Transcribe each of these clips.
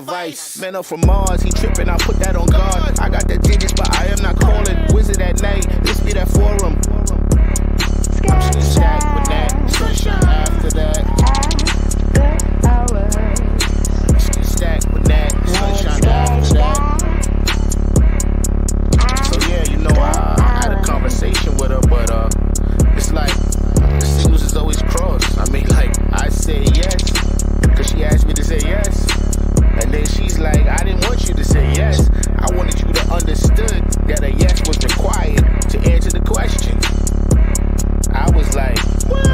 my vice. Man up from Mars, he tripping, I put that on guard. I got the digits, but I am not calling. Wizard at night, this be that forum. I'm still stacked with that. Sunshine after that. Still stacked with that. Sunshine after that. So yeah, you know, I had a conversation with her, but it's like the signals is always crossed. I mean, like, I say yes, cause she asked me to say yes. And then she's like, I didn't want you to say yes. I wanted you to understood that a yes was required to answer the question. I was like, what?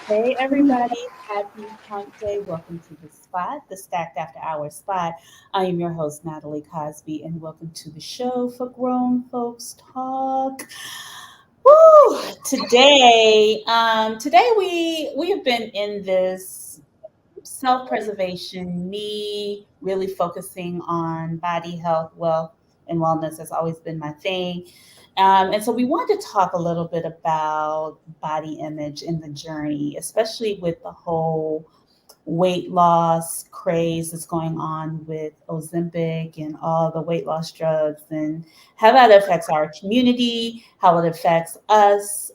Hey everybody, happy Hump Day. Welcome to the spot, the Stacked After Hours spot. I am your host, Natalie Cosby, and welcome to the show for grown folks talk. Woo! Today we have been in this self-preservation, me really focusing on body health, wealth, and wellness has always been my thing. And so we wanted to talk a little bit about body image in the journey, especially with the whole weight loss craze that's going on with Ozempic and all the weight loss drugs, and how that affects our community, how it affects us,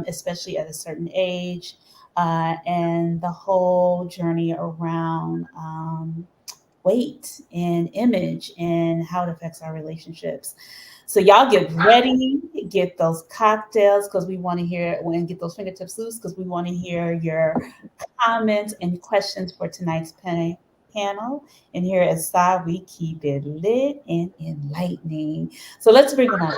especially at a certain age, and the whole journey around weight and image and how it affects our relationships. So y'all get ready, get those cocktails because we want to hear, and get those fingertips loose because we want to hear your comments and questions for tonight's panel. And here at SI, we keep it lit and enlightening. So let's bring them out.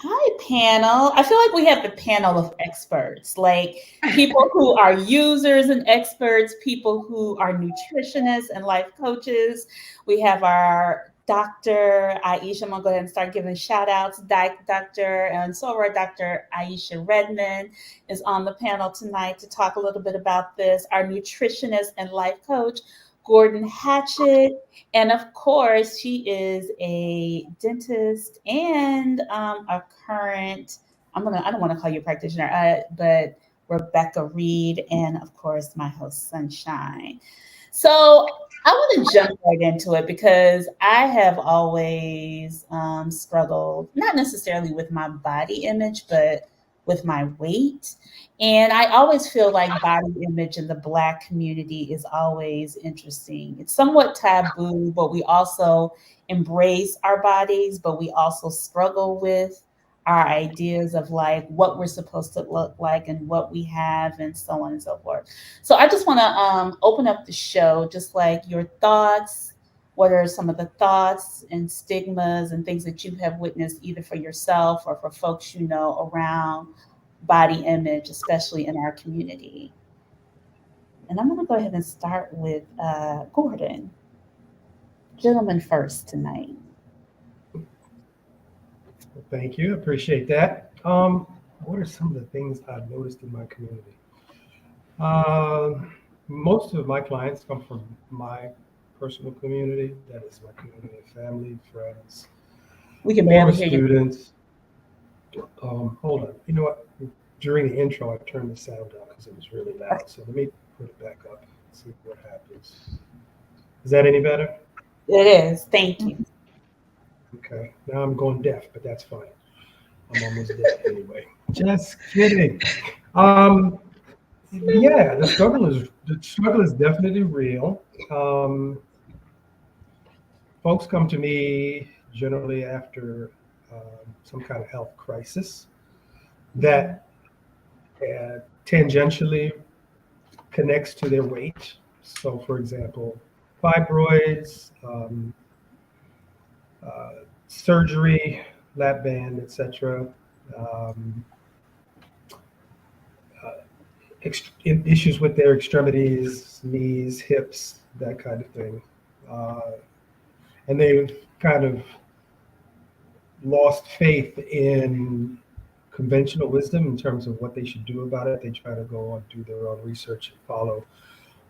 Hi, panel. I feel like we have the panel of experts, like people who are users and experts, people who are nutritionists and life coaches. We have our Dr. Aisha. I'm going to go ahead and start giving shout outs. Dr. and Sora, Dr. Aisha Redmond is on the panel tonight to talk a little bit about this. Our nutritionist and life coach, Gordon Hatchett. And of course, she is a dentist and a current, I don't want to call you a practitioner, but Rebecca Reed, and of course, my host, Sunshine. So I want to jump right into it because I have always struggled, not necessarily with my body image, but with my weight. And I always feel like body image in the Black community is always interesting. It's somewhat taboo, but we also embrace our bodies, but we also struggle with our ideas of like what we're supposed to look like and what we have and so on and so forth. So I just want to open up the show, just like your thoughts. What are some of the thoughts and stigmas and things that you have witnessed either for yourself or for folks you know around body image, especially in our community? And I'm going to go ahead and start with Gordon. Gentleman first tonight. Well, thank you. Appreciate that. What are some of the things I've noticed in my community? Most of my clients come from my personal community. That is my community of family, friends, We can barely hear you. students. Hold on. You know what? During the intro, I turned the sound down because it was really loud. So let me put it back up and see what happens. Is that any better? It is. Thank you. Okay. Now I'm going deaf, but that's fine. I'm almost deaf anyway. Just kidding. Yeah, the struggle is definitely real. Folks come to me generally after some kind of health crisis that tangentially connects to their weight. So, for example, fibroids, surgery, lap band, etc. issues with their extremities, knees, hips, that kind of thing. And they've kind of lost faith in conventional wisdom in terms of what they should do about it. They try to go on, do their own research and follow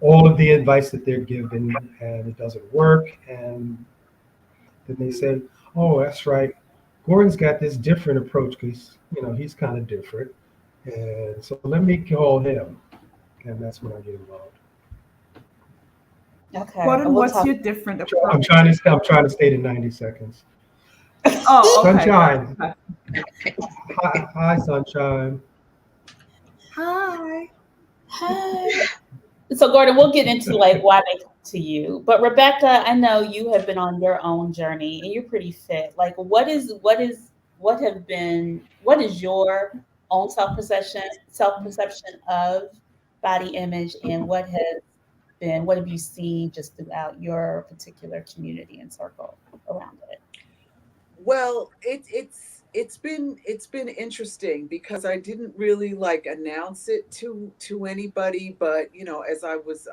all of the advice that they're given, and it doesn't work. And then they say, "Oh, that's right. Gordon's got this different approach because he's kind of different, and so let me call him." And that's when I get involved. Okay. Gordon, We'll what's talk. your different I'm approach? trying to stay to 90 seconds. Oh, okay. Sunshine. Okay. Hi, Sunshine. Hi. Hi. So Gordon, we'll get into like why they come to you. But Rebecca, I know you have been on your own journey and you're pretty fit. Like what is your own self-perception of body image, and what have you seen just throughout your particular community and circle around it? Well, it's been interesting because I didn't really like announce it to anybody, but as I was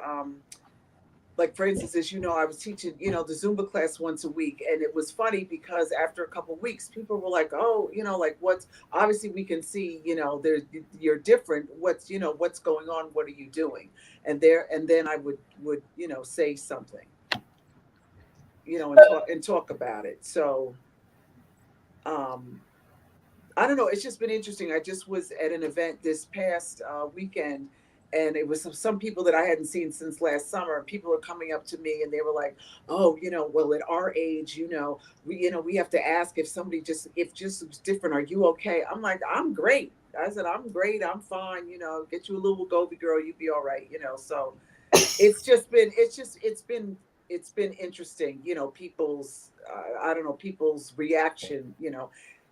like, for instance, as I was teaching the Zumba class once a week, and it was funny because after a couple of weeks, people were like, "Oh, like what's obviously we can see there's you're different. What's going on? What are you doing?" And then I would say something and talk about it. So I don't know. It's just been interesting. I just was at an event this past weekend, and it was some people that I hadn't seen since last summer. People were coming up to me, and they were like, "Oh, well, at our age, we have to ask if somebody if just was different. Are you okay?" I'm like, "I'm great." I said, "I'm great. I'm fine. Get you a little Wegovy girl, you'd be all right." So it's been interesting. People's I don't know, people's reaction.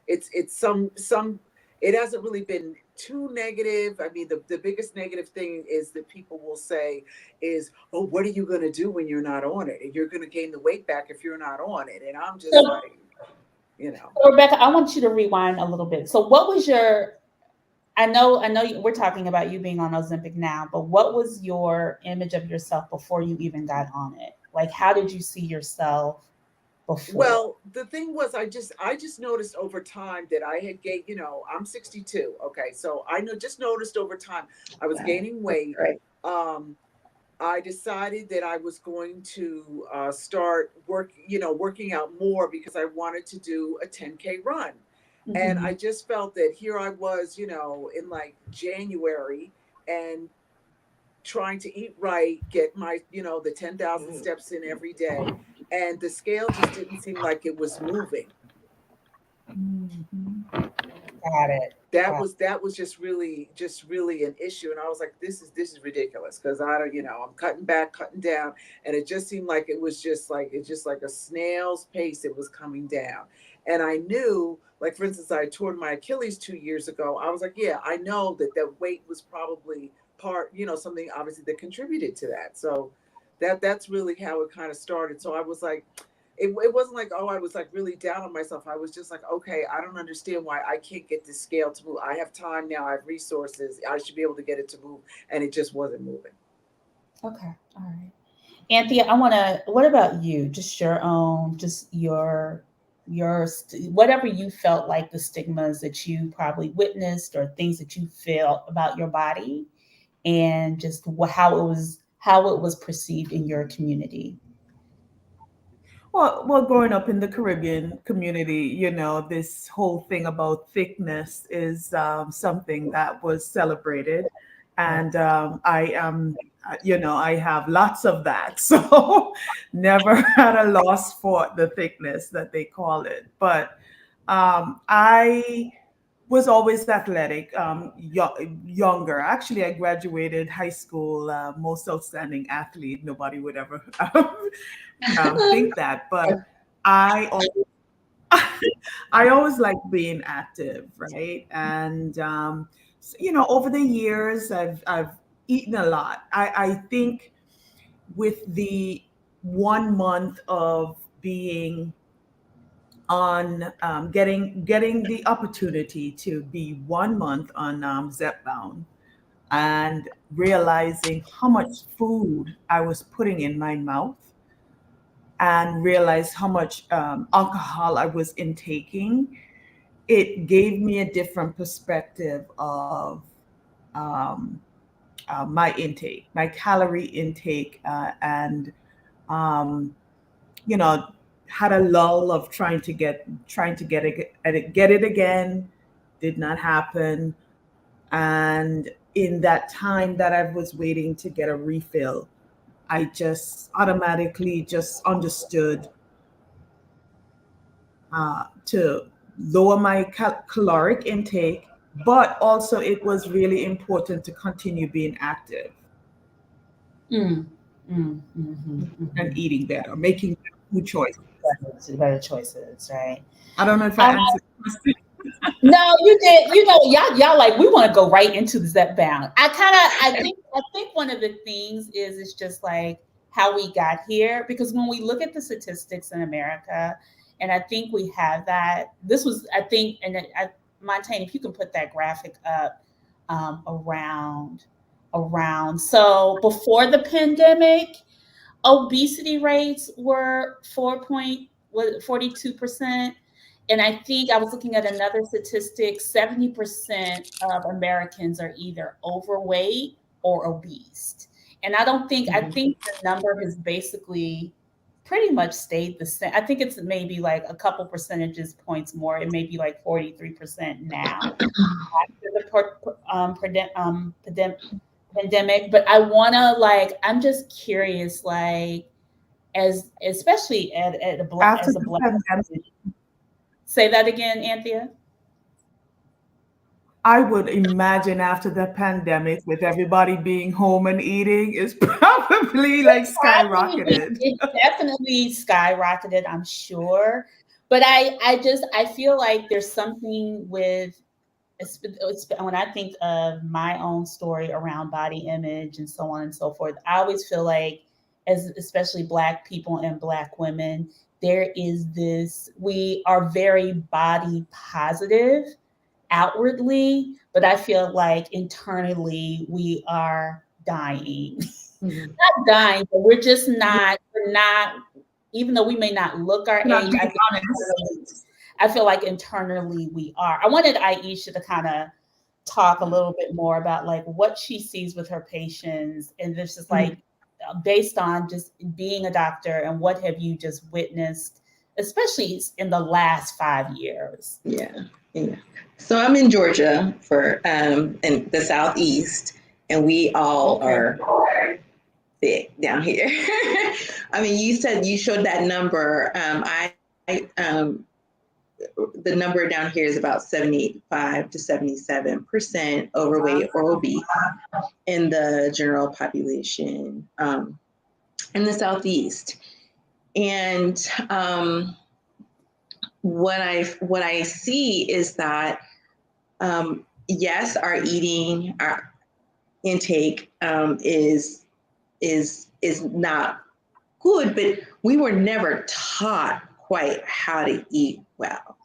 It's some it hasn't really been too negative. I mean, the biggest negative thing is that people will say is, "Oh, what are you going to do when you're not on it? You're going to gain the weight back if you're not on it." And I'm just So, like, so Rebecca, I want you to rewind a little bit. So what was I know we're talking about you being on Ozempic now, but what was your image of yourself before you even got on it? Like, how did you see yourself before? well, the thing was, I just noticed over time that I had gained. I'm 62. Okay, so just noticed over time I was gaining weight. Right. I decided that I was going to start working out more because I wanted to do a 10K run. And I just felt that here I was, in like January, and trying to eat right, get my, the 10,000 steps in every day. And the scale just didn't seem like it was moving. Got it. That was just really an issue. And I was like, this is ridiculous, because I don't, I'm cutting back, cutting down. And it just seemed like it's just like a snail's pace. It was coming down. And I knew, like, for instance, I tore my Achilles 2 years ago. I was like, yeah, I know that weight was probably part, something obviously that contributed to that. So that's really how it kind of started. So I was like, it wasn't like, oh, I was like really down on myself. I was just like, okay, I don't understand why I can't get this scale to move. I have time now. I have resources. I should be able to get it to move. And it just wasn't moving. Okay. All right. Anthea, what about you? Just your own, just your whatever you felt like the stigmas that you probably witnessed, or things that you felt about your body, and just how it was perceived in your community. Well, growing up in the Caribbean community, this whole thing about thickness is something that was celebrated, and I am, I have lots of that, so never had a loss for the thickness that they call it. But I was always athletic, younger. Actually, I graduated high school, most outstanding athlete. Nobody would ever think that, but I always, I always like being active, right? And over the years, I've eaten a lot. I think with the 1 month of being on getting the opportunity to be 1 month on Zepbound, and realizing how much food I was putting in my mouth, and realized how much alcohol I was intaking, it gave me a different perspective of um, my intake, my calorie intake, and um, you know, had a lull of trying to get it again, did not happen, and in that time that I was waiting to get a refill, I just automatically just understood to lower my caloric intake, but also it was really important to continue being active Mm, and eating better, making food choices. better choices, right? I don't know if I Um, answered the question. no, you did. You know, y'all like we want to go right into the Zep bound. I think one of the things is it's just like how we got here because when we look at the statistics in America, and I think we have that. This was I think, and Montaigne, if you can put that graphic up around. So before the pandemic, obesity rates were 42%. And I think I was looking at another statistic, 70% of Americans are either overweight or obese. And I think the number has basically pretty much stayed the same. I think it's maybe like a couple percentages points more. It may be like 43% now after the pandemic. But I want to like, I'm just curious, like, as especially at a black After as a the black. pandemic, Say that again, Anthea. I would imagine after the pandemic, with everybody being home and eating, is probably like skyrocketed. It definitely skyrocketed, I'm sure. But I feel like there's something with when I think of my own story around body image and so on and so forth. I always feel like, as especially Black people and Black women, there is this. We are very body positive outwardly, but I feel like internally we are dying. Not dying, but we're not, even though we may not look our Not age, being honest. I feel like internally we are. I wanted Aisha to kind of talk a little bit more about like what she sees with her patients. And this is like based on just being a doctor and what have you just witnessed, especially in the last 5 years? Yeah, yeah. So I'm in Georgia for in the southeast, and we all are thick down here. I mean, you showed that number. The number down here is about 75 to 77% overweight or obese in the general population in the southeast, and what I see is that yes, our intake is not good, but we were never taught quite how to eat well,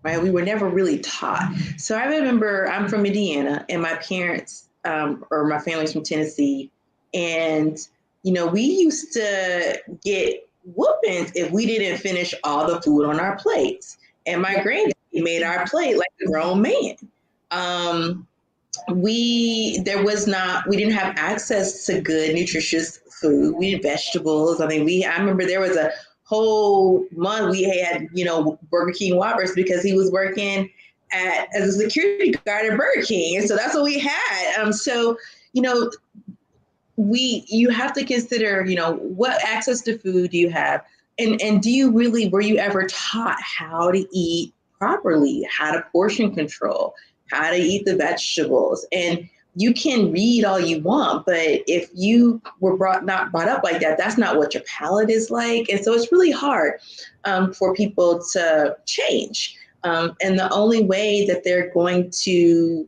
right? We were never really taught. So I remember I'm from Indiana, and my parents or my family's from Tennessee, and we used to get whoopings if we didn't finish all the food on our plates. And my granddaddy made our plate like a grown man. We didn't have access to good, nutritious food. We had vegetables. I mean, I remember there was a whole month we had, Burger King Whoppers because he was working as a security guard at Burger King. And so that's what we had. You have to consider, what access to food do you have? And were you ever taught how to eat properly, how to portion control, how to eat the vegetables? And you can read all you want, but if you were not brought up like that, that's not what your palate is like. And so it's really hard for people to change. And the only way that they're going to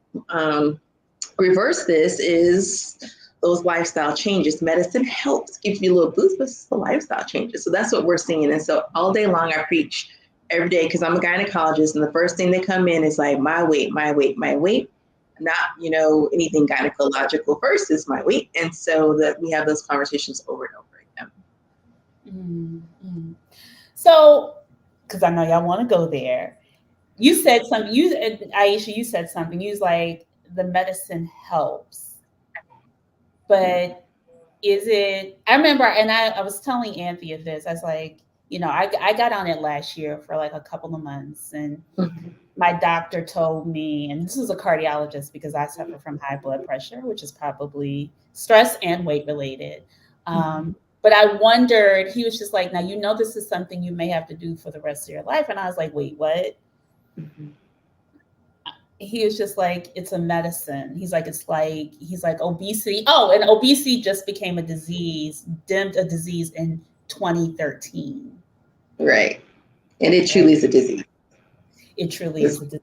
reverse this is those lifestyle changes. Medicine helps, gives you a little boost, but it's the lifestyle changes. So that's what we're seeing. And so all day long, I preach every day because I'm a gynecologist. And the first thing they come in is like, my weight. And anything gynecological first is my weight. And so that we have those conversations over and over again. Mm-hmm. So, because I know y'all want to go there, you said something, Aisha, you said something, you was like, the medicine helps, but is it, I remember, and I was telling Anthea this, I was like, I got on it last year for like a couple of months, and my doctor told me, and this is a cardiologist because I suffer from high blood pressure, which is probably stress and weight related. But I wondered, he was just like, now, this is something you may have to do for the rest of your life. And I was like, wait, what? He was just like, it's a medicine. He's like, obesity. Oh, and obesity just became deemed a disease in 2013. Right. And it truly is a disease. It truly is a disease.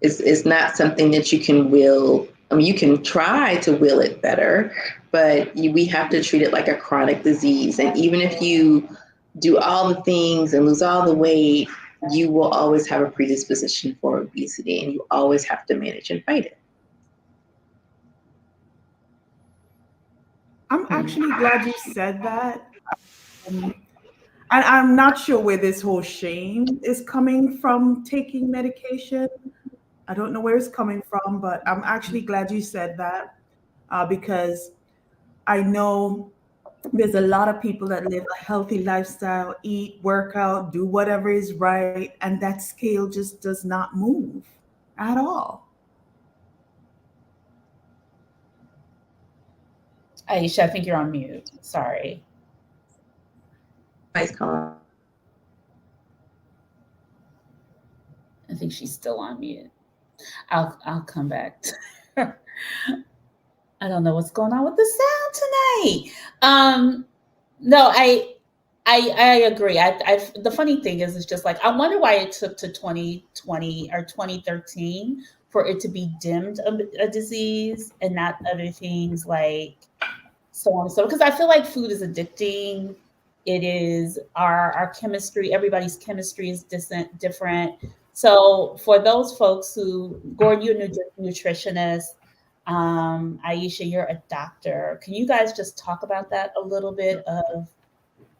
It's not something that you can will. I mean, you can try to will it better, but we have to treat it like a chronic disease. And even if you do all the things and lose all the weight, you will always have a predisposition for obesity, and you always have to manage and fight it. I'm actually glad you said that. And I'm not sure where this whole shame is coming from taking medication. I don't know where it's coming from, but I'm actually glad you said that because I know there's a lot of people that live a healthy lifestyle, eat, work out, do whatever is right, and that scale just does not move at all. Aisha, I think you're on mute. Sorry. Nice call. I think she's still on mute. I'll come back. I don't know what's going on with the sound tonight. No, I agree. The funny thing is, it's just like, I wonder why it took to 2020 or 2013 for it to be deemed a disease and not other things like so on and so. Because I feel like food is addicting. It is our chemistry. Everybody's chemistry is different. So for those folks who, Gordon, you're a nutritionist. Aisha, you're a doctor. Can you guys just talk about that a little bit of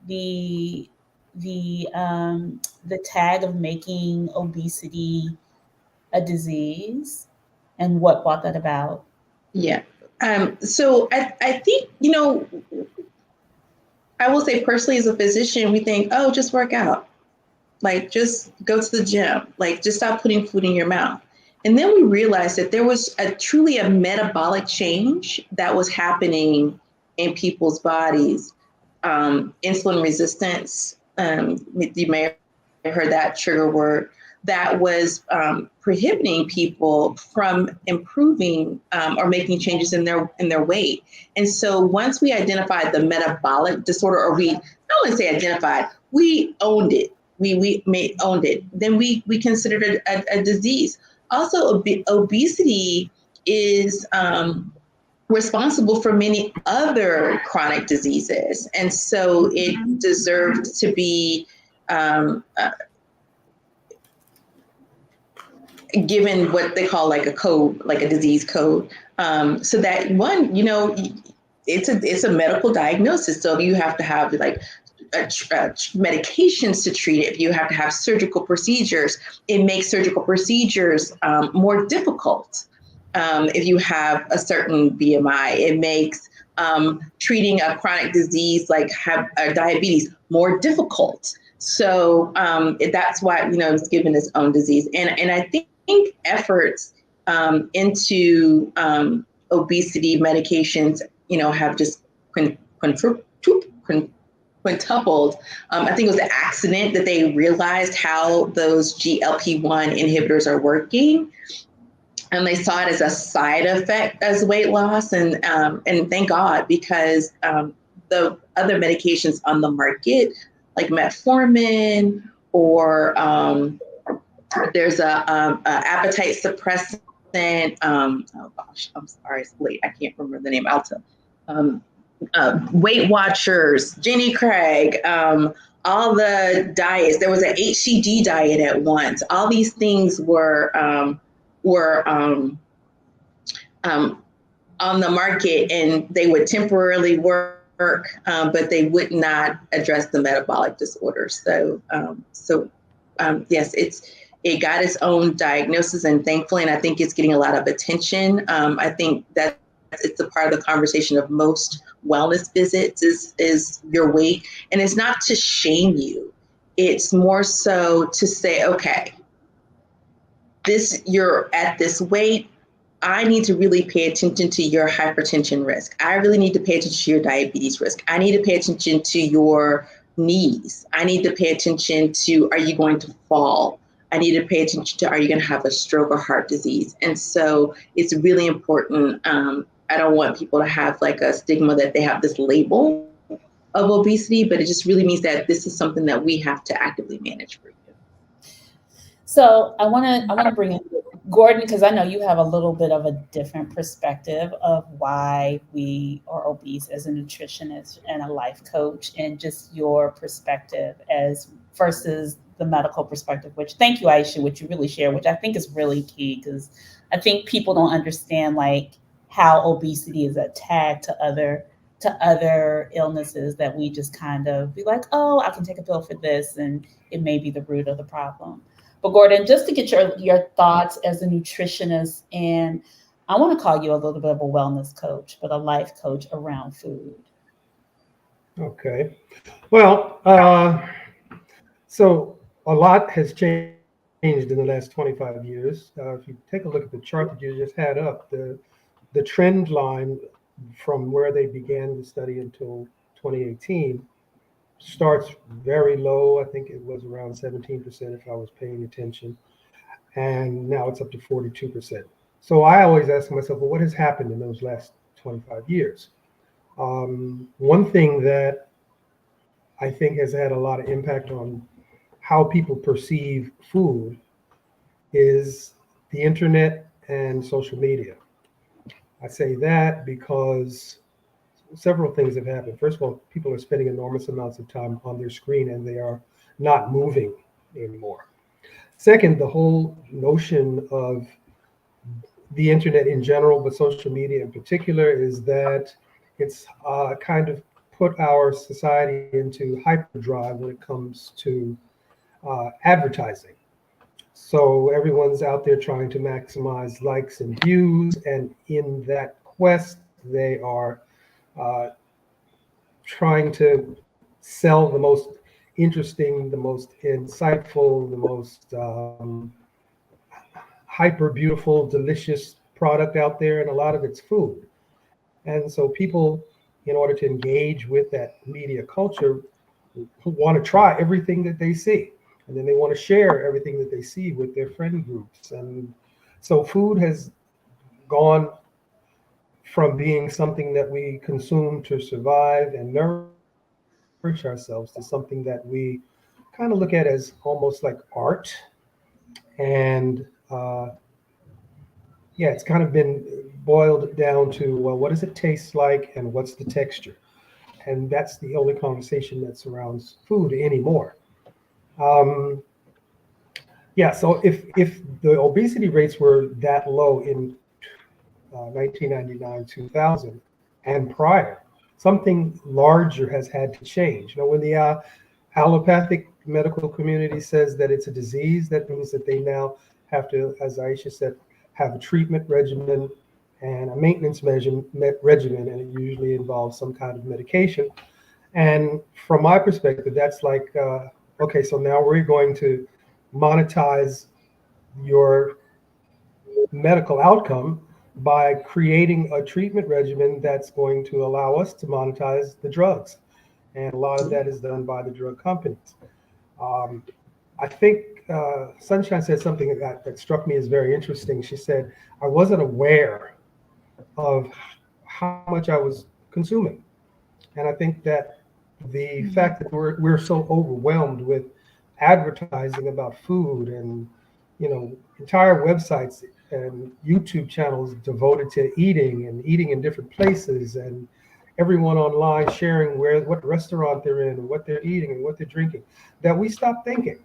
the tag of making obesity a disease and what brought that about? Yeah. So I think, I will say personally as a physician, we think, oh, just work out. Like, just go to the gym. Like, just stop putting food in your mouth. And then we realized that there was truly a metabolic change that was happening in people's bodies. Insulin resistance, you may have heard that trigger word, that was prohibiting people from improving or making changes in their weight. And so once we identified the metabolic disorder, or I don't want to say identified, we owned it. We owned it. Then we considered it a disease. Also, obesity is responsible for many other chronic diseases. And so it deserved to be given what they call like a code, like a disease code. So that one, it's a medical diagnosis. So you have to have like medications to treat it. You have to have surgical procedures. It makes surgical procedures more difficult. If you have a certain BMI, it makes treating a chronic disease like diabetes more difficult. So that's why, it's given its own disease. And I think efforts into obesity medications, have just quintupled. I think it was an accident that they realized how those GLP-1 inhibitors are working. And they saw it as a side effect as weight loss. And thank God, because the other medications on the market, like metformin, or there's a appetite suppressant. Oh gosh, I'm sorry, it's late. I can't remember the name. Weight Watchers, Jenny Craig, all the diets. There was an HCG diet at once. All these things were on the market, and they would temporarily work, but they would not address the metabolic disorders. Yes, it got its own diagnosis, and thankfully, and I think it's getting a lot of attention. I think that it's a part of the conversation of most wellness visits is your weight, and it's not to shame you. It's more so to say, okay, you're at this weight. I need to really pay attention to your hypertension risk. I really need to pay attention to your diabetes risk. I need to pay attention to your knees. I need to pay attention to, are you going to fall? I need to pay attention to, are you going to have a stroke or heart disease? And so it's really important. I don't want people to have like a stigma that they have this label of obesity, but it just really means that this is something that we have to actively manage for you. So I want to bring in Gordon, because I know you have a little bit of a different perspective of why we are obese as a nutritionist and a life coach, and just your perspective as versus the medical perspective, which thank you, Aisha, what you really share, which I think is really key, because I think people don't understand like how obesity is tagged to other illnesses that we just kind of be like, oh, I can take a pill for this, and it may be the root of the problem. But Gordon, just to get your thoughts as a nutritionist, and I want to call you a little bit of a wellness coach, but a life coach around food. Okay. Well, so a lot has changed in the last 25 years. If you take a look at the chart that you just had up, the trend line from where they began the study until 2018 starts very low. I think it was around 17% if I was paying attention. And now it's up to 42%. So I always ask myself, well, what has happened in those last 25 years? One thing that I think has had a lot of impact on how people perceive food is the internet and social media. I say that because several things have happened. First of all, people are spending enormous amounts of time on their screen and they are not moving anymore. Second, the whole notion of the internet in general, but social media in particular, is that it's kind of put our society into hyperdrive when it comes to advertising. So everyone's out there trying to maximize likes and views, and in that quest, they are trying to sell the most interesting, the most insightful, the most hyper beautiful, delicious product out there, and a lot of it's food. And so people, in order to engage with that media culture, want to try everything that they see. And then they want to share everything that they see with their friend groups. And so food has gone from being something that we consume to survive and nourish ourselves to something that we kind of look at as almost like art. And it's kind of been boiled down to, well, what does it taste like and what's the texture? And that's the only conversation that surrounds food anymore. So if the obesity rates were that low in 1999, 2000, and prior, something larger has had to change. You know, when the allopathic medical community says that it's a disease, that means that they now have to, as Aisha said, have a treatment regimen and a maintenance regimen, and it usually involves some kind of medication. And from my perspective, that's like, okay, so now we're going to monetize your medical outcome by creating a treatment regimen that's going to allow us to monetize the drugs. And a lot of that is done by the drug companies. I think Sunshine said something that struck me as very interesting. She said, I wasn't aware of how much I was consuming. And I think that the fact that we're so overwhelmed with advertising about food and, you know, entire websites and YouTube channels devoted to eating and eating in different places, and everyone online sharing what restaurant they're in and what they're eating and what they're drinking, that we stop thinking.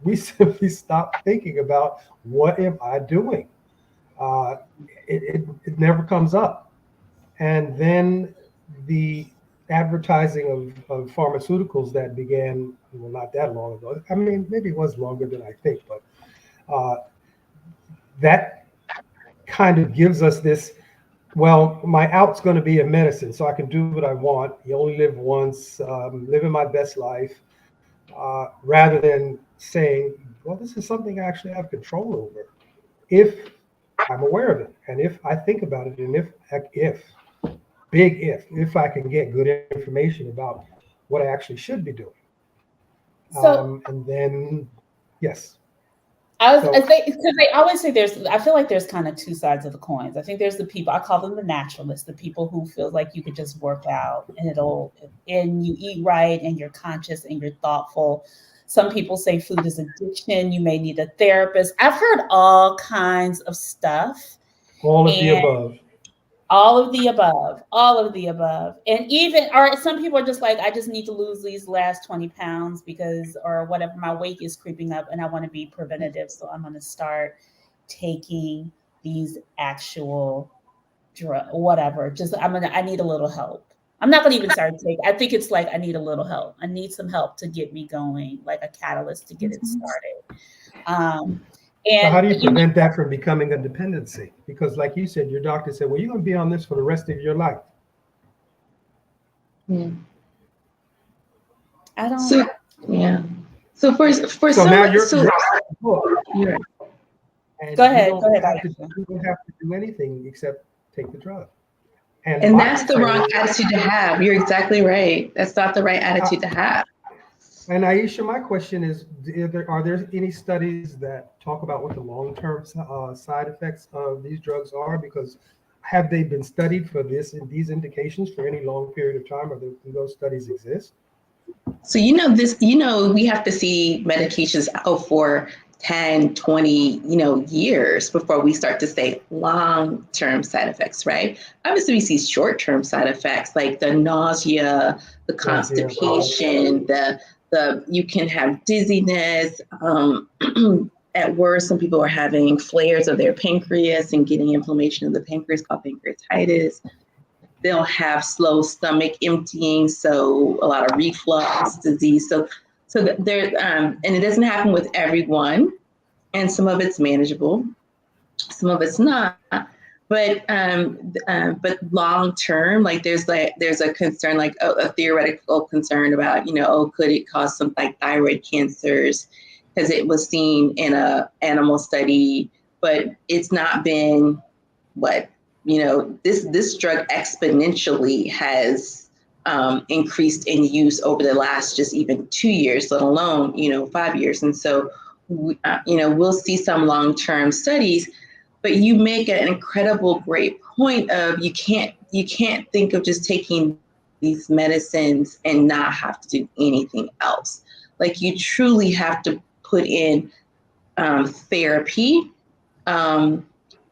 We simply stop thinking about, what am I doing? uh, it never comes up. And then the advertising of pharmaceuticals that began, well, not that long ago. I mean, maybe it was longer than I think, but that kind of gives us this, well, my out's going to be a medicine, so I can do what I want. You only live once, living my best life, rather than saying, well, this is something I actually have control over if I'm aware of it, and if I think about it, and if I can get good information about what I actually should be doing. So And then, yes. I So, think because they always say I feel like there's kind of two sides of the coins. I think there's the people, I call them the naturalists, the people who feel like you could just work out and you eat right and you're conscious and you're thoughtful. Some people say food is addiction. You may need a therapist. I've heard all kinds of stuff. all of the And above. all of the above, all of the above. And even, or some people are just like, I just need to lose these last 20 pounds because, or whatever, my weight is creeping up and I want to be preventative. So I'm going to start taking these actual whatever. I need a little help. I'm not going to even start taking, I think it's like, I need a little help. I need some help to get me going, like a catalyst to get it started. So how And do you prevent that from becoming a dependency? Because like you said, your doctor said, well, you're going to be on this for the rest of your life. Yeah. I don't. So yeah. So for So some, now you're you're and Go ahead. you don't have to do anything except take the drug. And and my that's the concern wrong is, attitude to have. You're exactly right. That's not the right attitude to have. and Aisha, my question is, are there any studies that talk about what the long-term side effects of these drugs are? Because have they been studied for these indications for any long period of time, or do those studies exist? So we have to see medications out for 10, 20, years before we start to say long-term side effects, right? Obviously, we see short-term side effects like the nausea, the constipation, the you can have dizziness. At worst, some people are having flares of their pancreas and getting inflammation of the pancreas called pancreatitis. They'll have slow stomach emptying, so a lot of reflux disease. So there, and it doesn't happen with everyone, and some of it's manageable, some of it's not. But long term, like there's a concern, like a theoretical concern about, could it cause some like thyroid cancers, because it was seen in a animal study, but it's not been this drug exponentially has increased in use over the last just even 2 years, let alone 5 years. And so we'll see some long-term studies, but you make an incredible great point of you can't think of just taking these medicines and not have to do anything else. Like you truly have to put in therapy.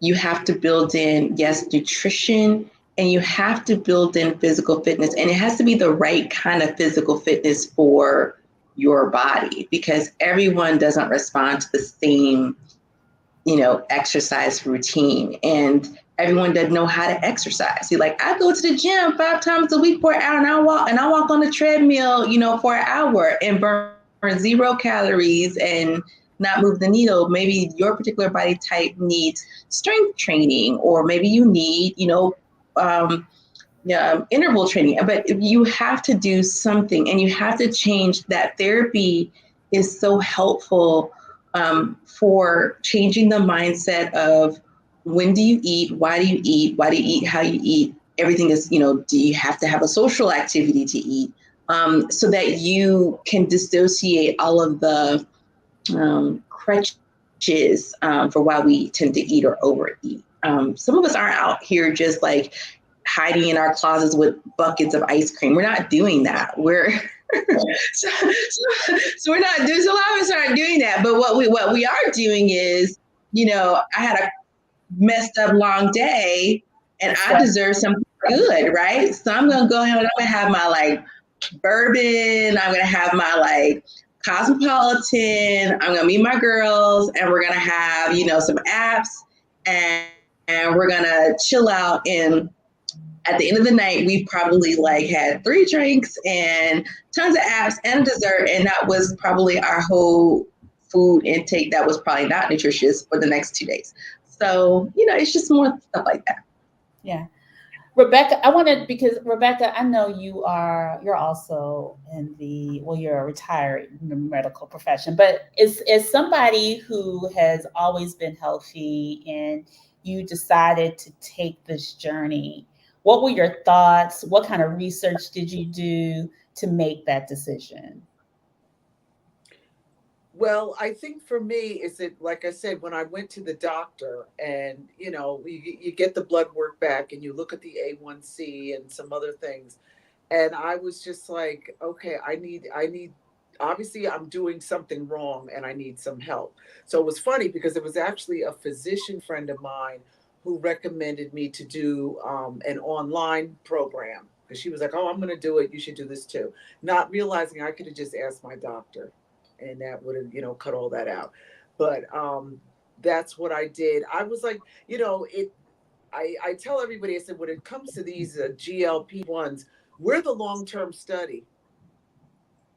You have to build in, yes, nutrition, and you have to build in physical fitness. And it has to be the right kind of physical fitness for your body, because everyone doesn't respond to the same, exercise routine. And everyone doesn't know how to exercise. See, like I go to the gym 5 times a week for an hour, and I walk on the treadmill, for an hour and burn 0 calories and not move the needle. Maybe your particular body type needs strength training, or maybe you need, interval training. But you have to do something, and you have to change. That therapy is so helpful for changing the mindset of when do you eat, why do you eat, how you eat. Everything is, do you have to have a social activity to eat, so that you can dissociate all of the crutches for why we tend to eat or overeat. Some of us aren't out here just like hiding in our closets with buckets of ice cream. We're not doing that. We're so we're not doing. So a lot of us aren't doing that. But what we are doing is, I had a messed up long day, and I deserve something good, right? So I'm gonna go ahead and I'm gonna have my like bourbon. I'm gonna have my like Cosmopolitan. I'm gonna meet my girls, and we're gonna have some apps, and and we're gonna chill out. And at the end of the night, we probably like had 3 drinks and tons of apps and a dessert, and that was probably our whole food intake. That was probably not nutritious for the next 2 days. So it's just more stuff like that. Yeah. Rebecca, I wanted, because Rebecca, I know you're also you're a retired in the medical profession, but as somebody who has always been healthy and you decided to take this journey, what were your thoughts? What kind of research did you do to make that decision? Well, I think for me, is it like I said, when I went to the doctor and, you get the blood work back and you look at the A1C and some other things. And I was just like, okay, obviously I'm doing something wrong and I need some help. So it was funny because it was actually a physician friend of mine who recommended me to do an online program, because she was like, oh, I'm going to do it. You should do this too. Not realizing I could have just asked my doctor and that would have, cut all that out. But that's what I did. I was like, I tell everybody, I said, when it comes to these GLP-1s, we're the long-term study.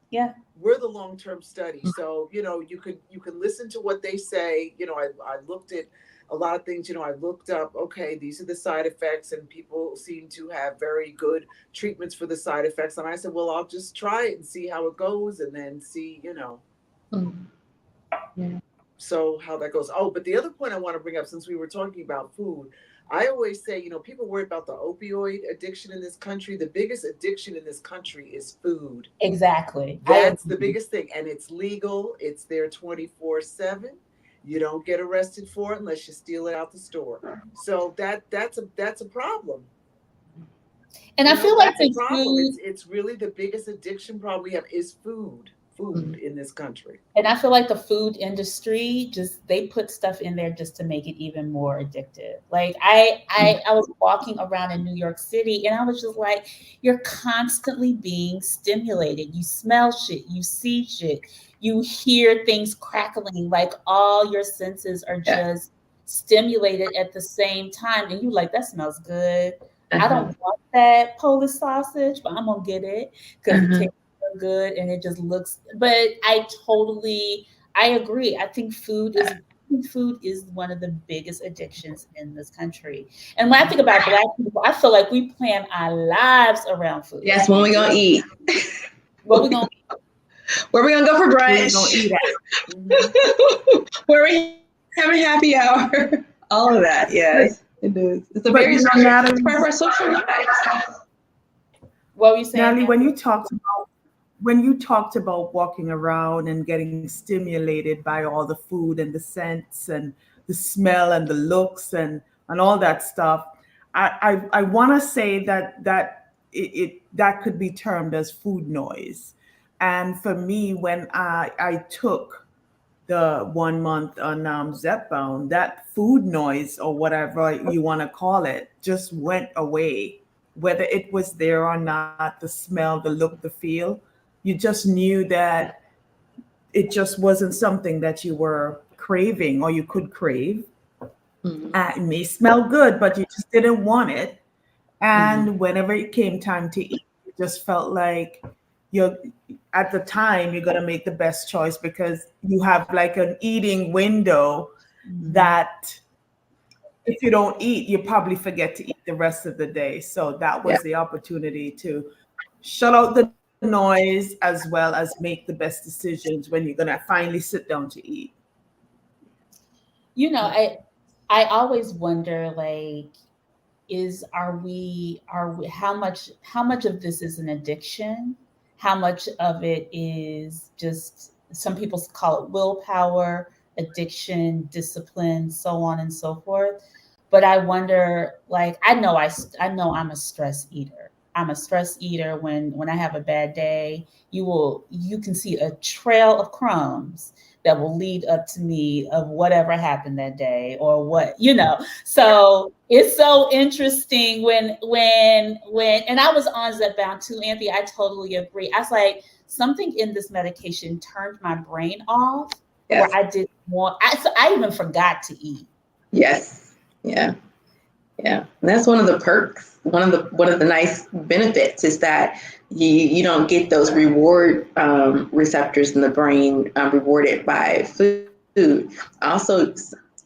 Yeah. We're the long-term study. So, you can listen to what they say. I looked at a lot of things. I looked up, okay, these are the side effects, and people seem to have very good treatments for the side effects. And I said, well, I'll just try it and see how it goes, and then see, Yeah. so how that goes. Oh, but the other point I want to bring up, since we were talking about food, I always say, people worry about the opioid addiction in this country. The biggest addiction in this country is food. Exactly. That's the biggest thing. And it's legal. It's there 24/7. You don't get arrested for it unless you steal it out the store. So that's a problem. And I feel like the problem. It's really the biggest addiction problem we have is food in this country. And I feel like the food industry, they put stuff in there just to make it even more addictive. Like I was walking around in New York City and I was just like, you're constantly being stimulated. You smell shit, you see shit, you hear things crackling, like all your senses are just stimulated at the same time. And you like, that smells good. I don't want that Polish sausage, but I'm gonna get it because it tastes good and it just looks. But I agree. I think food is one of the biggest addictions in this country. And when I think about Black people, I feel like we plan our lives around food. Yes, when we gonna eat. What we gonna eat? Where we gonna go for brunch? Where we having happy hour? All of that, yes. It is. It's a very part of our social lives. What were you saying, Natalie, when you talked about walking around and getting stimulated by all the food and the scents and the smell and the looks and all that stuff, I want to say that that could be termed as food noise. And for me, when I took the 1 month on Zepbound, that food noise or whatever you want to call it just went away. Whether it was there or not, the smell, the look, the feel, you just knew that it just wasn't something that you were craving or you could crave. It may smell good, but you just didn't want it. And whenever it came time to eat, it just felt like at the time you're going to make the best choice because you have like an eating window that if you don't eat, you probably forget to eat the rest of the day. So that was the opportunity to shut out the noise as well as make the best decisions when you're going to finally sit down to eat. I always wonder, like, how much of this is an addiction? How much of it is just, some people call it willpower, addiction, discipline, so on and so forth. But I wonder, like, I know I'm a stress eater. I'm a stress eater. When I have a bad day, you can see a trail of crumbs that will lead up to me of whatever happened that day or what, So it's so interesting when and I was on Zepbound too, Anthony. I totally agree. I was like, something in this medication turned my brain off where I didn't want. I even forgot to eat. Yes. Yeah. Yeah, and that's one of the perks. One of the nice benefits is that you don't get those reward receptors in the brain rewarded by food. Also,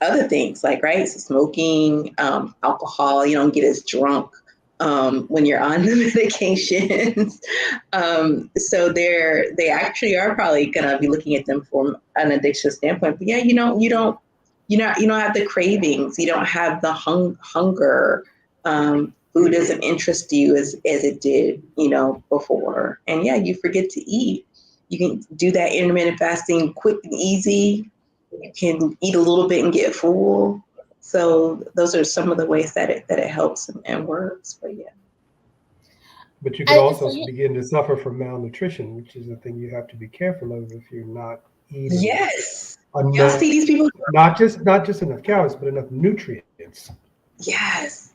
other things like right, so smoking, alcohol. You don't get as drunk when you're on the medications. So they actually are probably gonna be looking at them from an addiction standpoint. But yeah, you don't have the cravings, you don't have the hunger. Food doesn't interest you as it did, before. And yeah, you forget to eat. You can do that intermittent fasting quick and easy. You can eat a little bit and get full. So those are some of the ways that it helps and works. But yeah. But you could also begin to suffer from malnutrition, which is a thing you have to be careful of if you're not eating. Yes. Enough, y'all see these people? Not just enough calories, but enough nutrients. Yes.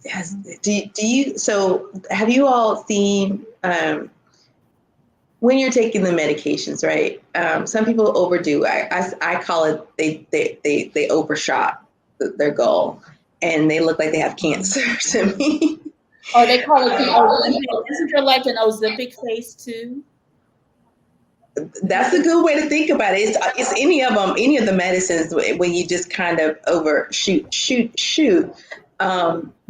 Do you? So have you all seen when you're taking the medications, right? Some people overdo. I call it they overshot their goal, and they look like they have cancer to me. Oh, they call it the Ozempic. Isn't there like an Ozempic phase 2? That's a good way to think about it. It's any of them, any of the medicines when you just kind of overshoot,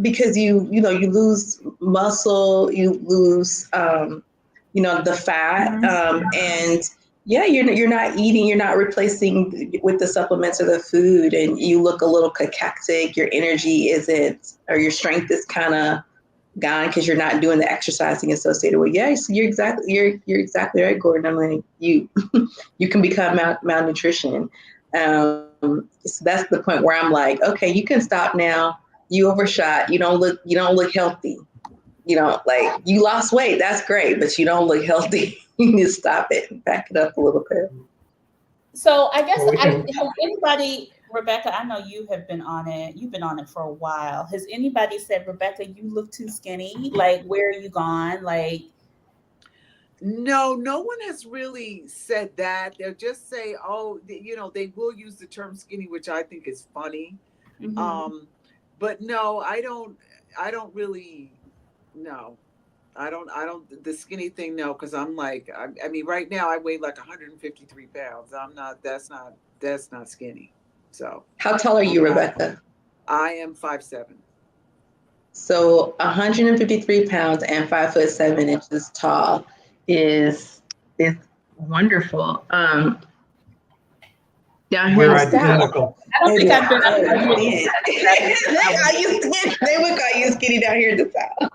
because you lose muscle, you lose the fat, and yeah, you're not eating, you're not replacing with the supplements or the food, and you look a little cachectic. Your energy isn't, or your strength is kind of gone because you're not doing the exercising associated with. Yes, you're exactly right, Gordon. I'm like, you can become malnutrition. So that's the point where I'm like, okay, you can stop now. You overshot. You don't look healthy. Like you lost weight. That's great, but you don't look healthy. You need to stop it and back it up a little bit. So I guess has anybody, Rebecca, I know you have been on it. You've been on it for a while. Has anybody said, Rebecca, you look too skinny? Like, where are you gone? Like, no one has really said that. They'll just say, oh, they will use the term skinny, which I think is funny. Mm-hmm. But no, I don't really, no. I don't the skinny thing, no, because I'm like, I mean, right now I weigh like 153 pounds. That's not skinny. So how tall are you, Rebecca? I am 5'7". So 153 pounds and 5'7" tall is wonderful. Down here in the South, I don't think I've been up they would call you skinny down here in the South.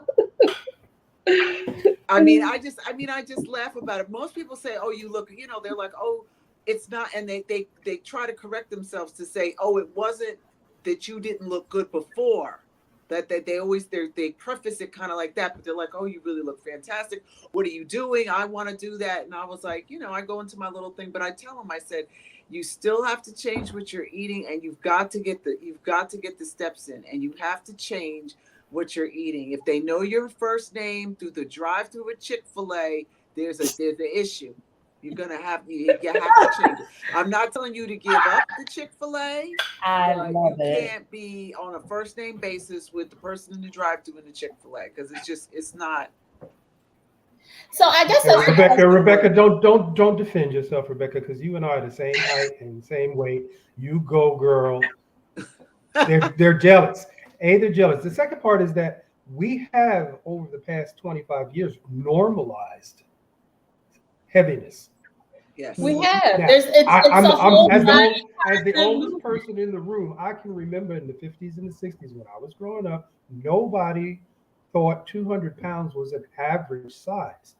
I mean, I just laugh about it. Most people say, "Oh, you look," they're like, "Oh, it's not," and they try to correct themselves to say, "Oh, it wasn't that you didn't look good before." That they preface it kind of like that, but they're like, "Oh, you really look fantastic. What are you doing? I want to do that." And I was like, I go into my little thing, but I tell them, I said, "You still have to change what you're eating, and you've got to get the steps in, and you have to change what you're eating. If they know your first name through the drive-through at Chick-fil-A, there's an issue. You have to change it. I'm not telling you to give up the Chick-fil-A. I love it. You can't be on a first name basis with the person in the drive-through in the Chick-fil-A because it's not." So I guess Rebecca, don't defend yourself, Rebecca, because you and I are the same height and same weight. You go, girl. They're jealous. They're jealous. The second part is that we have, over the past 25 years, normalized heaviness. Yes, we have. Now, as the oldest person in the room, I can remember in the 50s and the 60s when I was growing up, nobody thought 200 pounds was an average size.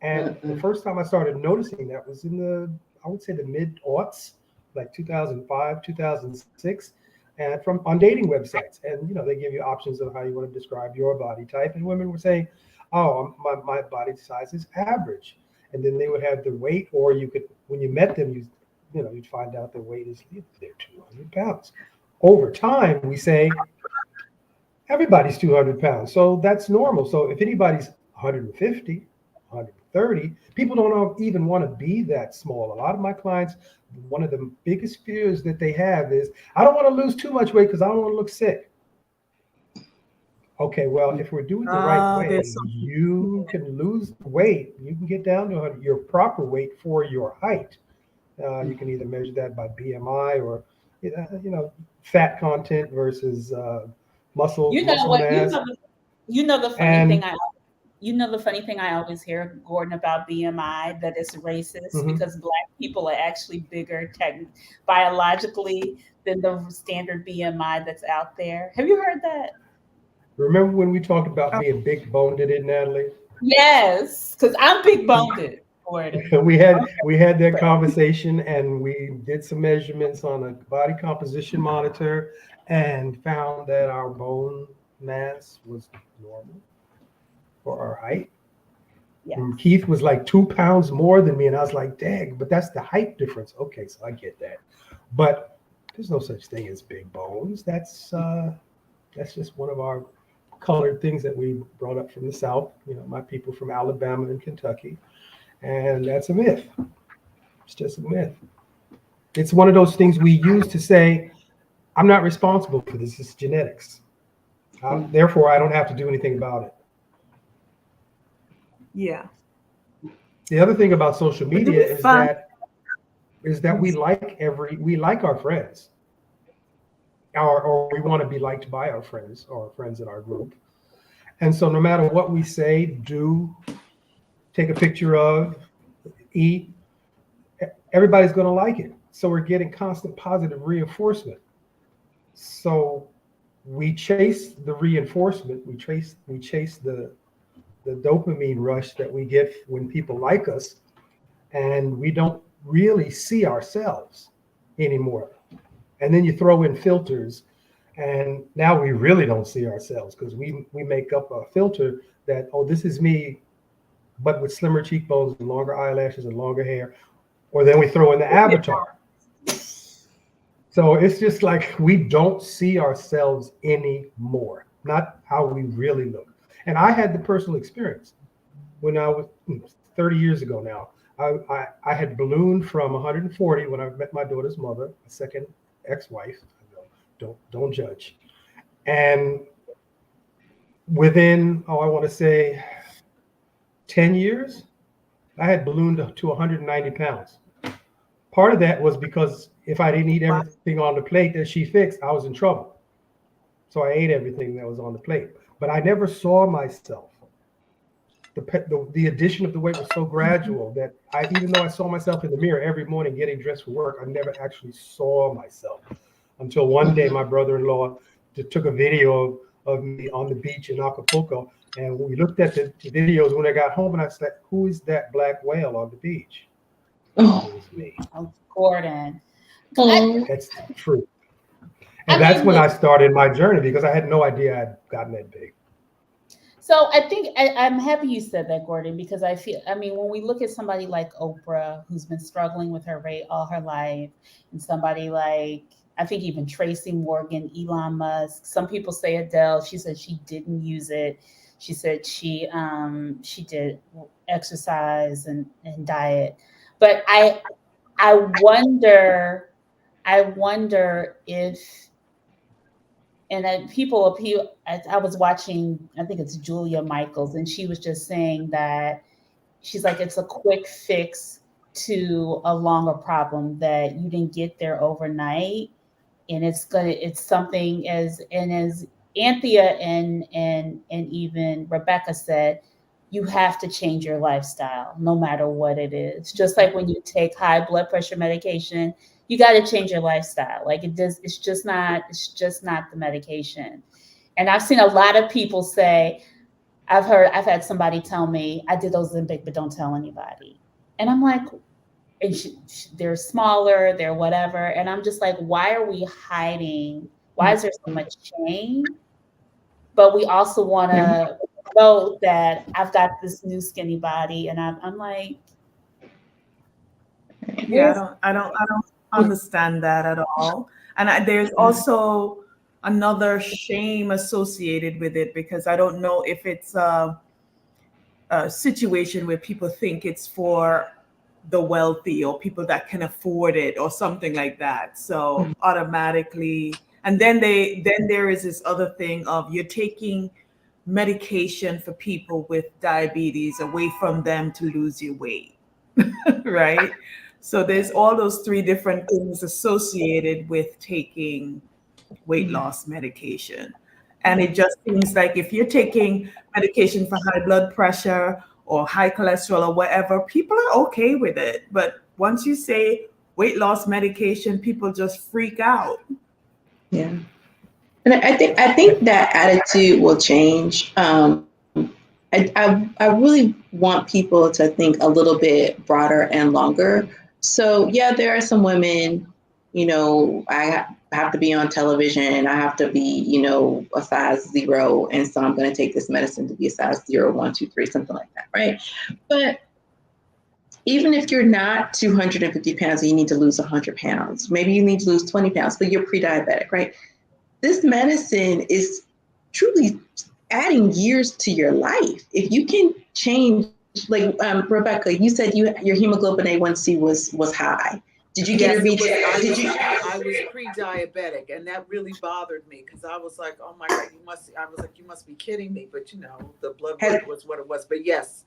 And the first time I started noticing that was in I would say the mid-aughts, like 2005, 2006. And on dating websites, and they give you options of how you want to describe your body type, and women were saying, "Oh, my body size is average," and then they would have the weight, or you could, when you met them, you'd find out their weight is they're 200 pounds. Over time, we say everybody's 200 pounds, so that's normal. So if anybody's 150, 130, people don't even want to be that small. A lot of my clients, one of the biggest fears that they have is, I don't want to lose too much weight because I don't want to look sick. Okay, well, if we're doing the right way, There's some. you can lose weight. You can get down to your proper weight for your height. You can either measure that by BMI or, you know, fat content versus muscle You know muscle what? mass. You know the funny thing And I always hear, Gordon, about BMI, that it's racist mhm. because Black people are actually bigger biologically than the standard BMI that's out there. Have you heard that? Remember when we talked about being big boned in it, Natalie? Yes, because I'm big boned, Gordon. We had that conversation, and we did some measurements on a body composition monitor and found that our bone mass was normal for our height. Yes. And Keith was like 2 pounds more than me, and I was like, dang, but that's the height difference. Okay, so I get that. But there's no such thing as big bones. That's just one of our colored things that we brought up from the South. You know, my people from Alabama and Kentucky. And that's a myth. It's just a myth. It's one of those things we use to say, I'm not responsible for this. It's genetics. Therefore, I don't have to do anything about it. Yeah. The other thing about social But do media we is find that we like our friends, or we want to be liked by our friends or friends in our group. And so no matter what we say, do, take a picture of, eat, everybody's going to like it. So we're getting constant positive reinforcement. So we chase the reinforcement. We chase the dopamine rush that we get when people like us, and we don't really see ourselves anymore. And then you throw in filters, and now we really don't see ourselves because we make up a filter that, oh, this is me, but with slimmer cheekbones and longer eyelashes and longer hair. Or then we throw in the avatar. So it's just like we don't see ourselves anymore, not how we really look. And I had the personal experience when I was 30 years ago now. I had ballooned from 140 when I met my daughter's mother, a second ex-wife. Don't judge. And within, I want to say 10 years, I had ballooned to 190 pounds. Part of that was because if I didn't eat everything on the plate that she fixed, I was in trouble. So I ate everything that was on the plate. But I never saw myself. The addition of the weight was so gradual that even though I saw myself in the mirror every morning getting dressed for work, I never actually saw myself until one day my brother-in-law took a video of me on the beach in Acapulco. And we looked at the videos when I got home, and I said, who is that black whale on the beach? It was me. Oh, Gordon. That's the truth. And that's when I started my journey, because I had no idea I'd gotten that big. So I think I'm happy you said that, Gordon, because when we look at somebody like Oprah, who's been struggling with her weight all her life, and somebody like, I think even Tracy Morgan, Elon Musk, some people say Adele, she said she didn't use it. She said she did exercise and diet. But I wonder if, and then I was watching, I think it's Julia Michaels, and she was just saying that she's like, it's a quick fix to a longer problem, that you didn't get there overnight. And it's something as Anthea and even Rebecca said, you have to change your lifestyle no matter what it is. Just like when you take high blood pressure medication, you got to change your lifestyle. Like it's just not the medication. And I've seen a lot of people say, I've had somebody tell me, I did Ozempic, but don't tell anybody. And I'm like, and they're smaller, they're whatever. And I'm just like, why are we hiding? Why is there so much shame? But we also want to know that I've got this new skinny body, and I'm like, Yeah, I don't understand that at all. And there's also another shame associated with it, because I don't know if it's a situation where people think it's for the wealthy or people that can afford it or something like that. So automatically And then there is this other thing of you're taking medication for people with diabetes away from them to lose your weight, right? So there's all those three different things associated with taking weight loss medication. And it just seems like if you're taking medication for high blood pressure or high cholesterol or whatever, people are okay with it. But once you say weight loss medication, people just freak out. Yeah. And I think that attitude will change. I really want people to think a little bit broader and longer. So yeah, there are some women, I have to be on television. I have to be, a size 0. And so I'm going to take this medicine to be a size 0, 1, 2, 3, something like that. Right. But even if you're not 250 pounds and you need to lose 100 pounds, maybe you need to lose 20 pounds, but you're pre-diabetic, right? This medicine is truly adding years to your life. If you can change, like Rebecca, you said your hemoglobin A1C was high. Did you get it reached? I was pre-diabetic, and that really bothered me because I was like, "Oh my God, you must be kidding me!" But the blood work was what it was. But yes,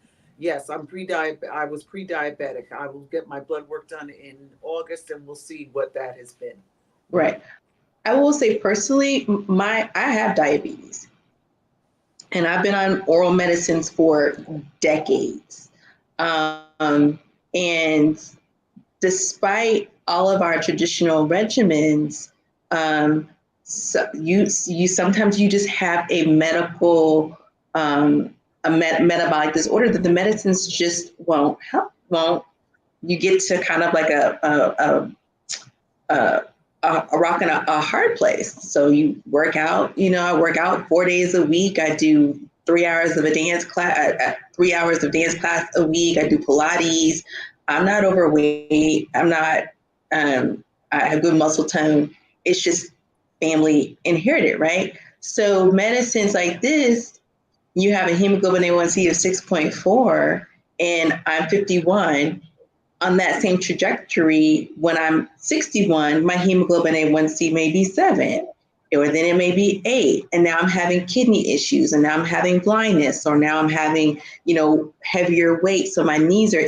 I'm pre-diabetic. I was pre-diabetic. I will get my blood work done in August, and we'll see what that has been. Right. I will say personally, I have diabetes, and I've been on oral medicines for decades. And despite all of our traditional regimens, so you sometimes you just have a medical metabolic disorder that the medicines just won't help. You get to kind of like a rock and a hard place. So you work out, I work out 4 days a week. I do 3 hours of a dance class, 3 hours of dance class a week. I do Pilates. I'm not overweight. I have good muscle tone. It's just family inherited, right? So medicines like this, you have a hemoglobin A1C of 6.4 and I'm 51. On that same trajectory, when I'm 61, my hemoglobin A1C may be 7, or then it may be 8. And now I'm having kidney issues, and now I'm having blindness, or now I'm having, heavier weight. So my knees are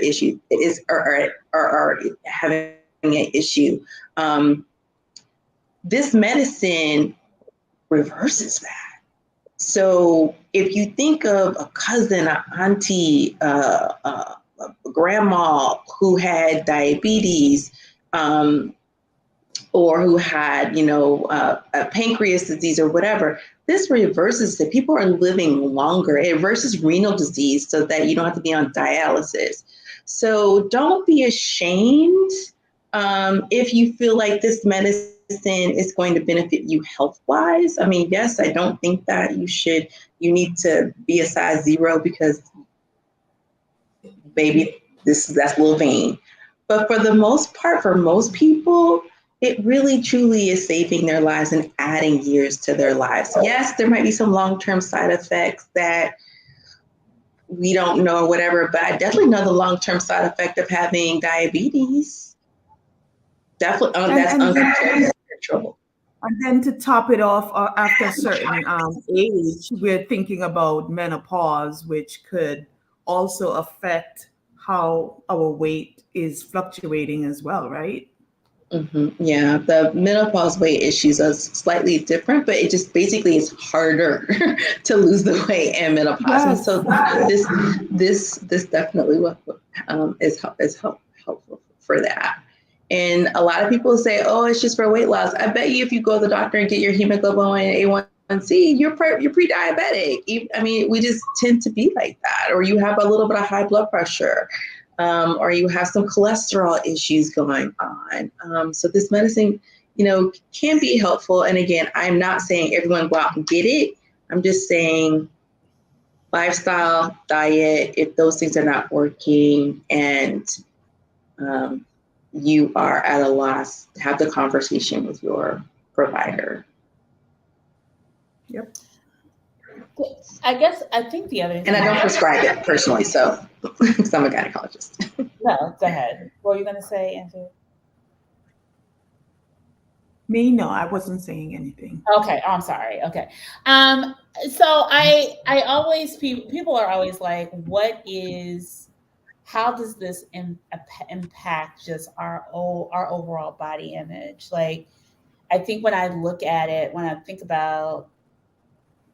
are having an issue. This medicine reverses that. So if you think of a cousin, an auntie, grandma who had diabetes, or who had, a pancreas disease or whatever, this reverses it. People are living longer. It reverses renal disease so that you don't have to be on dialysis. So don't be ashamed if you feel like this medicine is going to benefit you health-wise. I mean, yes, I don't think that you need to be a size 0 because maybe that's a little vain. But for the most part, for most people, it really truly is saving their lives and adding years to their lives. Yes, there might be some long-term side effects that we don't know or whatever, but I definitely know the long-term side effect of having diabetes. Definitely, that's uncontrollable. And then to top it off, after a certain age, we're thinking about menopause, which could also affect how our weight is fluctuating as well, right? Mm-hmm. Yeah, the menopause weight issues are slightly different, but it just basically is harder to lose the weight in menopause. Yes. And so this definitely is helpful for that. And a lot of people say, "Oh, it's just for weight loss." I bet you, if you go to the doctor and get your hemoglobin A1C, you're pre-diabetic. I mean, we just tend to be like that, or you have a little bit of high blood pressure. Or you have some cholesterol issues going on. So this medicine, can be helpful. And again, I'm not saying everyone go out and get it. I'm just saying lifestyle, diet, if those things are not working and you are at a loss, have the conversation with your provider. Yep. I think the other thing. And I don't prescribe it personally, so because I'm a gynecologist. No, go ahead. What were you going to say, Andrew? Me, no, I wasn't saying anything. Okay, oh, I'm sorry. Okay. So I always people are always like, how does this impact just our overall body image? Like, I think when I look at it, when I think about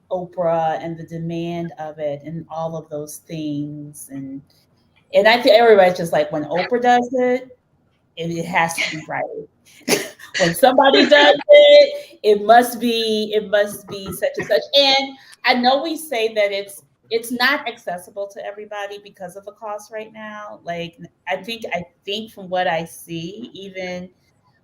Oprah and the demand of it and all of those things, and I think everybody's just like, when Oprah does it, it has to be right. When somebody does it, it must be such and such. And I know we say that it's not accessible to everybody because of the cost right now. Like, I think from what I see, even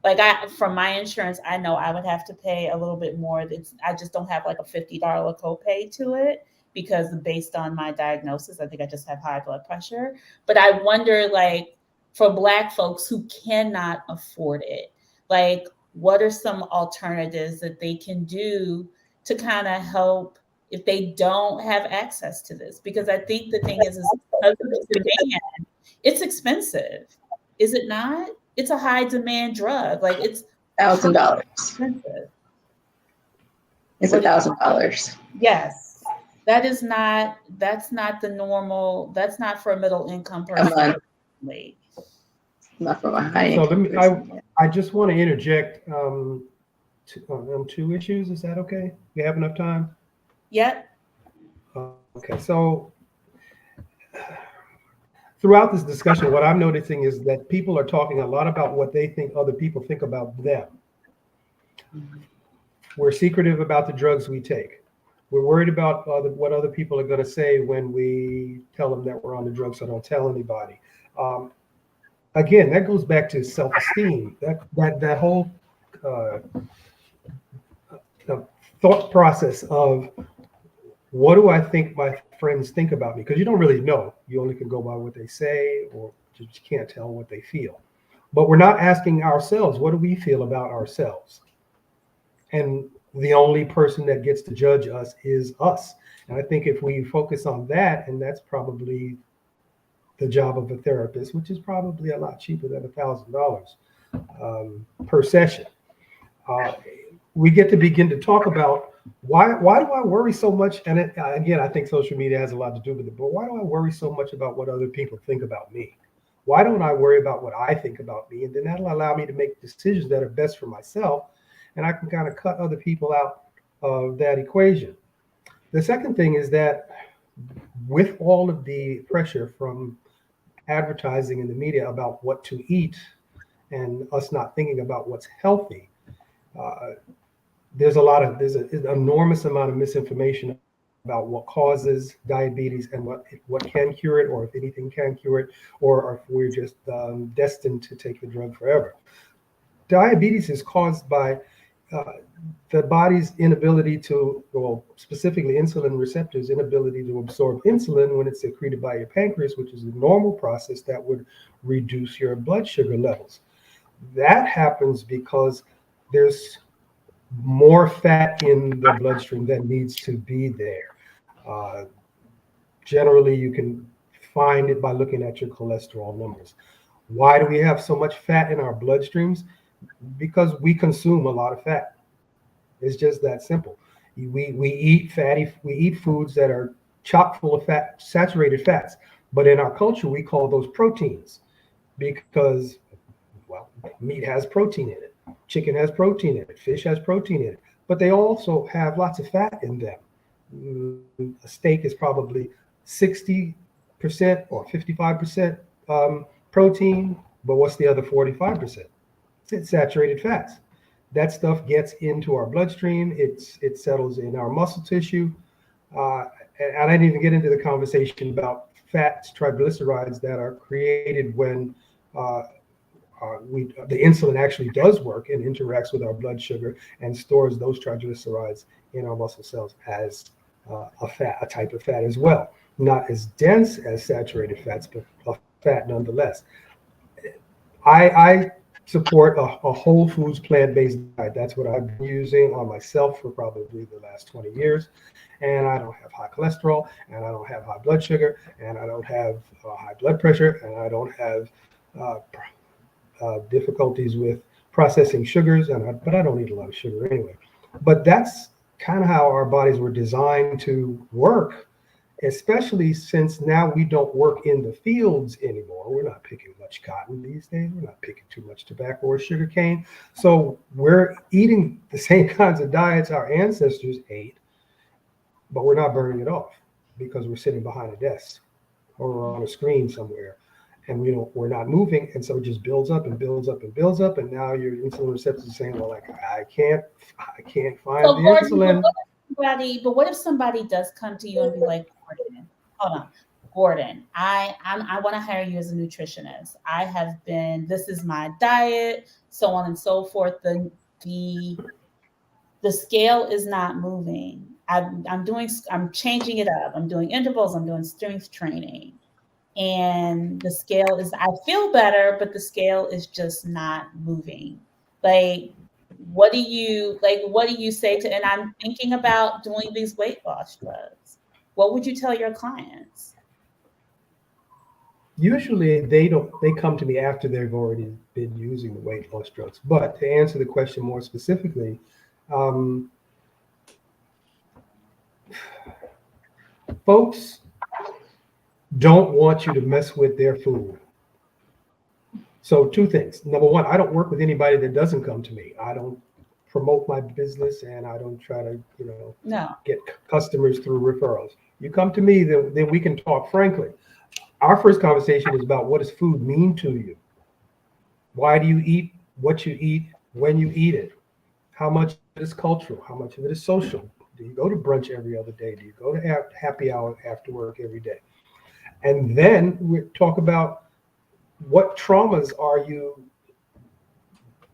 like from my insurance, I know I would have to pay a little bit more. I just don't have like a $50 copay to it because based on my diagnosis, I think I just have high blood pressure. But I wonder, like, for Black folks who cannot afford it, like, what are some alternatives that they can do to kind of help if they don't have access to this? Because I think the thing is because of this demand, it's expensive. Is it not? It's a high demand drug. Like, it's $1,000. expensive. It's $1,000. Yes. That's not the normal, that's not for a middle income A person. month. Wait. Not from a high So income. I just want to interject on two issues. Is that okay? We have enough time? Yep. Okay, so throughout this discussion, what I'm noticing is that people are talking a lot about what they think other people think about them. We're secretive about the drugs we take. We're worried about what other people are going to say when we tell them that we're on the drugs, so don't tell anybody. Again, that goes back to self-esteem. That whole thought process of, what do I think my friends think about me? Because you don't really know. You only can go by what they say, or you just can't tell what they feel. But we're not asking ourselves, what do we feel about ourselves? And the only person that gets to judge us is us. And I think if we focus on that, and that's probably the job of a therapist, which is probably a lot cheaper than $1,000 per session. We get to begin to talk about why do I worry so much? And again, I think social media has a lot to do with it, but why do I worry so much about what other people think about me? Why don't I worry about what I think about me? And then that'll allow me to make decisions that are best for myself. And I can kind of cut other people out of that equation. The second thing is that with all of the pressure from advertising in the media about what to eat and us not thinking about what's healthy, there's an enormous amount of misinformation about what causes diabetes and what can cure it, or if anything can cure it, or if we're just destined to take the drug forever. Diabetes is caused by the body's inability to, well, specifically insulin receptors' inability to absorb insulin when it's secreted by your pancreas, which is a normal process that would reduce your blood sugar levels. That happens because there's more fat in the bloodstream that needs to be there. Generally, you can find it by looking at your cholesterol numbers. Why do we have so much fat in our bloodstreams? Because we consume a lot of fat. It's just that simple. We eat foods that are chock full of fat, saturated fats. But in our culture, we call those proteins because, well, meat has protein in it, chicken has protein in it, fish has protein in it, but they also have lots of fat in them. A steak is probably 60% or 55% protein, but what's the other 45%? It's saturated fats. That stuff gets into our bloodstream. It settles in our muscle tissue. And I didn't even get into the conversation about fats, triglycerides that are created when the insulin actually does work and interacts with our blood sugar and stores those triglycerides in our muscle cells as a type of fat as well. Not as dense as saturated fats, but a fat nonetheless. I support a whole foods plant-based diet. That's what I've been using on myself for probably the last 20 years. And I don't have high cholesterol, and I don't have high blood sugar, and I don't have high blood pressure, and I don't have difficulties with processing sugars, but I don't eat a lot of sugar anyway. But that's kind of how our bodies were designed to work, especially since now we don't work in the fields anymore. We're not picking much cotton these days. We're not picking too much tobacco or sugar cane. So we're eating the same kinds of diets our ancestors ate, but we're not burning it off because we're sitting behind a desk or on a screen somewhere. And we're not moving, and so it just builds up and builds up and builds up, and now your insulin receptors are saying, well, like I can't find So the Gordon, insulin. but what if somebody does come to you and be like, Gordon, hold on, Gordon, I want to hire you as a nutritionist. I have been, this is my diet, so on and so forth. The scale is not moving. I'm changing it up. I'm doing intervals. I'm doing strength training. And the scale is, I feel better, but the scale is just not moving. Like, what do you say to, and I'm thinking about doing these weight loss drugs. What would you tell your clients? Usually they come to me after they've already been using the weight loss drugs. But to answer the question more specifically, folks don't want you to mess with their food. So two things. Number one, I don't work with anybody that doesn't come to me. I don't promote my business, and I don't try to, get customers through referrals. You come to me, then we can talk frankly. Our first conversation is about, what does food mean to you? Why do you eat what you eat when you eat it? How much of it is cultural? How much of it is social? Do you go to brunch every other day? Do you go to happy hour after work every day? And then we talk about, what traumas are you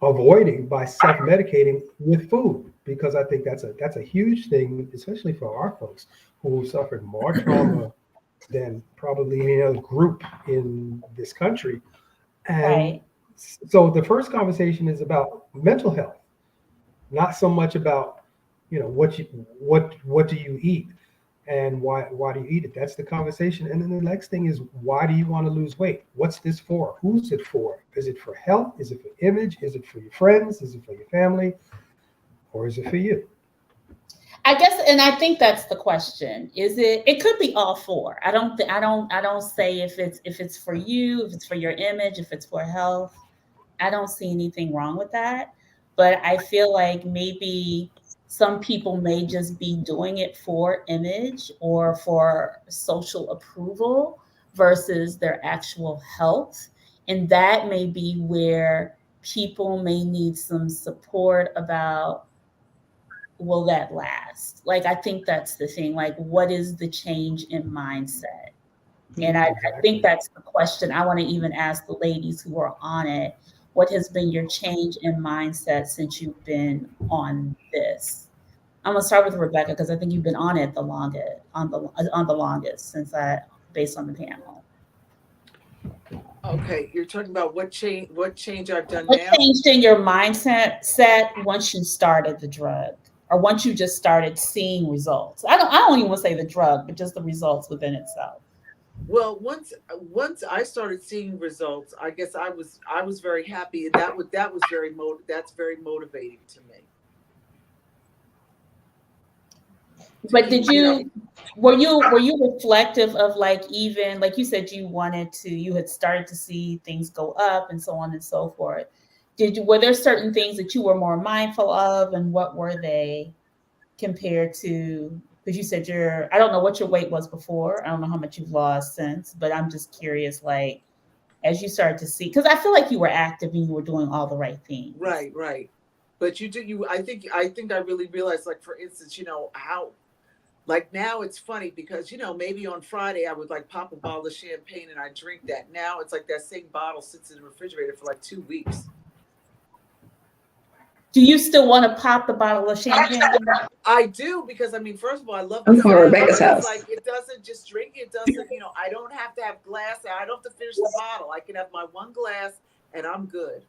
avoiding by self-medicating with food? Because I think that's a huge thing, especially for our folks who suffered more trauma than probably any other group in this country. And so the first conversation is about mental health, not so much about, what do you eat and why do you eat it? That's the conversation. And then the next thing is, why do you want to lose weight? What's this for? Who's it for? Is it for health? Is it for image? Is it for your friends? Is it for your family? Or is it for you? I guess, and I think that's the question. It could be all four. I don't say if it's for you, if it's for your image, if it's for health. I don't see anything wrong with that. But I feel like maybe some people may just be doing it for image or for social approval versus their actual health. And that may be where people may need some support about, will that last? Like, I think that's the thing. Like, what is the change in mindset? And I think that's the question I want to even ask the ladies who are on it. What has been your change in mindset since you've been on this? I'm gonna start with Rebecca because I think you've been on it the longest, based on the panel. Okay, you're talking about what change I've done What now? changed in your mindset once you started the drug, or once you just started seeing results? I don't even want to say the drug, but just the results within itself. Well, once I started seeing results, I guess I was very happy, and that's very motivating to me. But were you reflective of, like, even like you said, you had started to see things go up and so on and so forth. Were there certain things that you were more mindful of, and what were they compared to? Because you said I don't know what your weight was before. I don't know how much you've lost since, but I'm just curious, like, as you started to see, because I feel like you were active and you were doing all the right things. Right. But I think I really realized, like, for instance, how, like, now it's funny because, maybe on Friday I would, like, pop a bottle of champagne and I drink that. Now it's like that same bottle sits in the refrigerator for like 2 weeks. Do you still want to pop the bottle of champagne? I do, because first of all, I love I'm from Rebecca's house. Like, it doesn't just drink. It doesn't, I don't have to have glass. I don't have to finish the bottle. I can have my one glass and I'm good.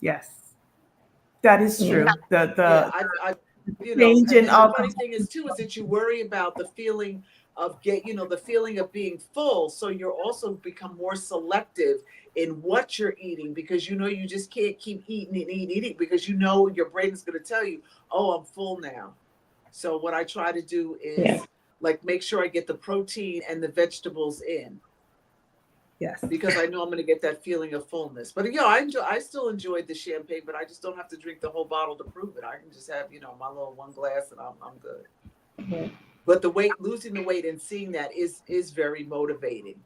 Yes, that is true. The funny thing is that you worry about the feeling of the feeling of being full. So you're also become more selective in what you're eating, because you know you just can't keep eating and eating because you know your brain is going to tell you, oh, I'm full now. So what I try to do is like make sure I get the protein and the vegetables in. Yes. Because I know I'm going to get that feeling of fullness. But I still enjoyed the champagne, but I just don't have to drink the whole bottle to prove it. I can just have, my little one glass and I'm good. Mm-hmm. But losing the weight and seeing that is very motivating.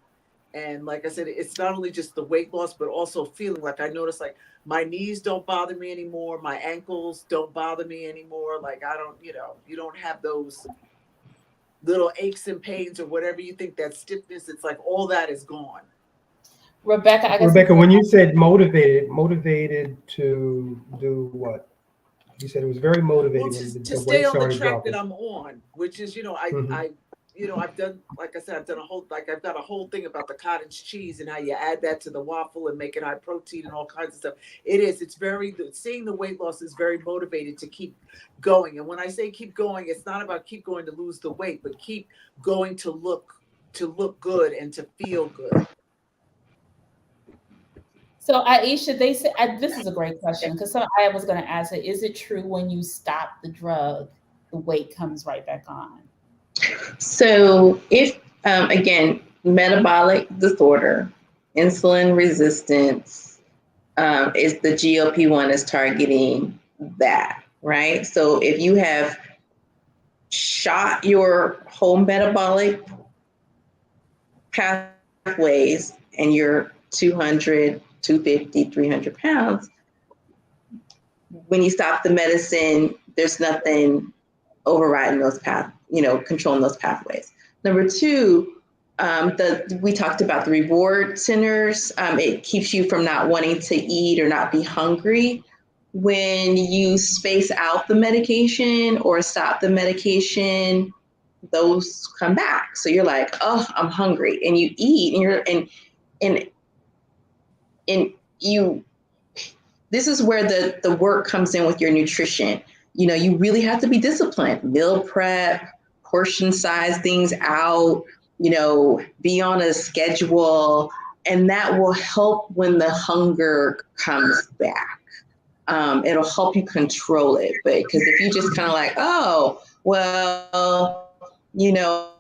And like I said, it's not only just the weight loss, but also feeling like I notice like my knees don't bother me anymore. My ankles don't bother me anymore. Like I don't, you don't have those little aches and pains or whatever you think, that stiffness. It's like all that is gone. Rebecca, I guess. Rebecca, when you said motivated to do what? You said it was very motivating when To the stay weight on the started track dropping. that I'm on, which is, I've done, like I said, I've got a whole thing about the cottage cheese and how you add that to the waffle and make it high protein and all kinds of stuff. Seeing the weight loss is very motivated to keep going. And when I say keep going, it's not about keep going to lose the weight, but keep going to look good and to feel good. So Aisha, they said this is a great question because I was going to ask it. Is it true when you stop the drug, the weight comes right back on? So if, again, metabolic disorder, insulin resistance, is the GLP-1 is targeting that, right? So if you have shot your whole metabolic pathways and you're 200, 250, 300 pounds, when you stop the medicine, there's nothing overriding those controlling those pathways. Number two, we talked about the reward centers. It keeps you from not wanting to eat or not be hungry. When you space out the medication or stop the medication, those come back. So you're like, oh, I'm hungry, and you eat, and you. This is where the work comes in with your nutrition. You really have to be disciplined. Meal prep, portion size things out, be on a schedule, and that will help when the hunger comes back. It'll help you control it. But because if you just kind of like, oh, well,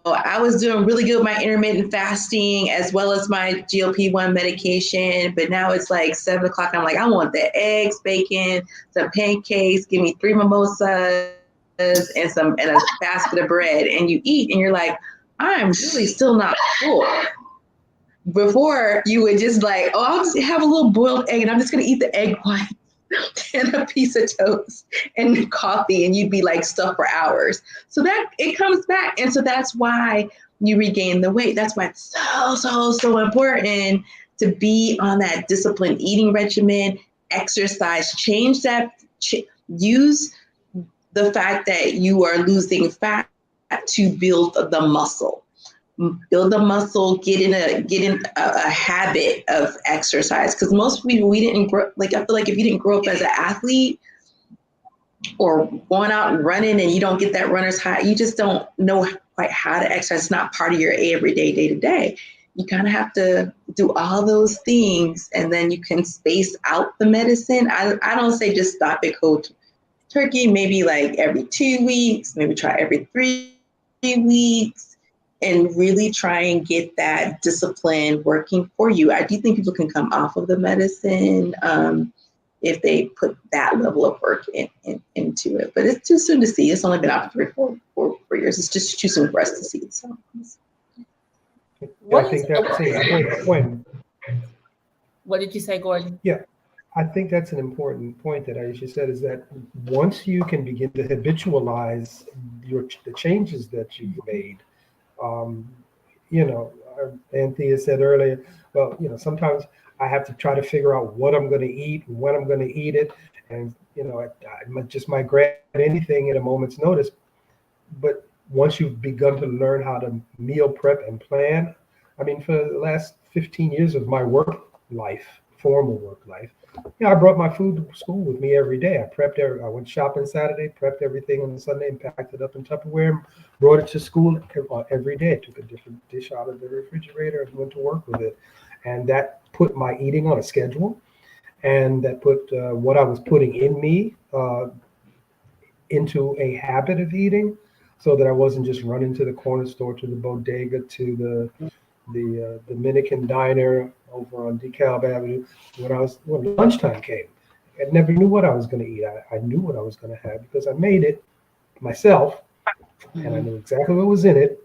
I was doing really good with my intermittent fasting as well as my GLP-1 medication, but now it's like 7 o'clock. I'm like, I want the eggs, bacon, some pancakes, give me 3 mimosas and a basket of bread. And you eat and you're like, I'm really still not full. Before you would just like, oh, I'll just have a little boiled egg and I'm just going to eat the egg white and a piece of toast and coffee, and you'd be like stuffed for hours. So that it comes back. And so that's why you regain the weight. That's why it's so important to be on that disciplined eating regimen, exercise, use the fact that you are losing fat to build the muscle. Build the muscle, get in a habit of exercise. Because most people, we didn't grow, like, I feel like if you didn't grow up as an athlete or going out and running and you don't get that runner's high, you just don't know quite how to exercise. It's not part of your everyday, day to day. You kind of have to do all those things and then you can space out the medicine. I don't say just stop it cold turkey, maybe like every 2 weeks, maybe try every 3 weeks. And really try and get that discipline working for you. I do think people can come off of the medicine if they put that level of work into it. But it's too soon to see. It's only been out for 4 years. It's just too soon for us to see it. So. I think that's an important point. What did you say, Gordon? Yeah, I think that's an important point that Aisha said, is that once you can begin to habitualize the changes that you've made, Anthea said earlier, well, sometimes I have to try to figure out what I'm going to eat, when I'm going to eat it. And, I just might grab anything at a moment's notice. But once you've begun to learn how to meal prep and plan, I mean, for the last 15 years of my work life, formal work life, Yeah, I brought my food to school with me every day. I went shopping Saturday, prepped everything on Sunday, and packed it up in Tupperware, and brought it to school every day. I took a different dish out of the refrigerator and went to work with it. And that put my eating on a schedule, and that put what I was putting in me into a habit of eating, so that I wasn't just running to the corner store, to the bodega, to the Dominican diner over on DeKalb Avenue when lunchtime came. I never knew what I was going to eat. I knew what I was going to have because I made it myself, and I Mhm. knew exactly what was in it,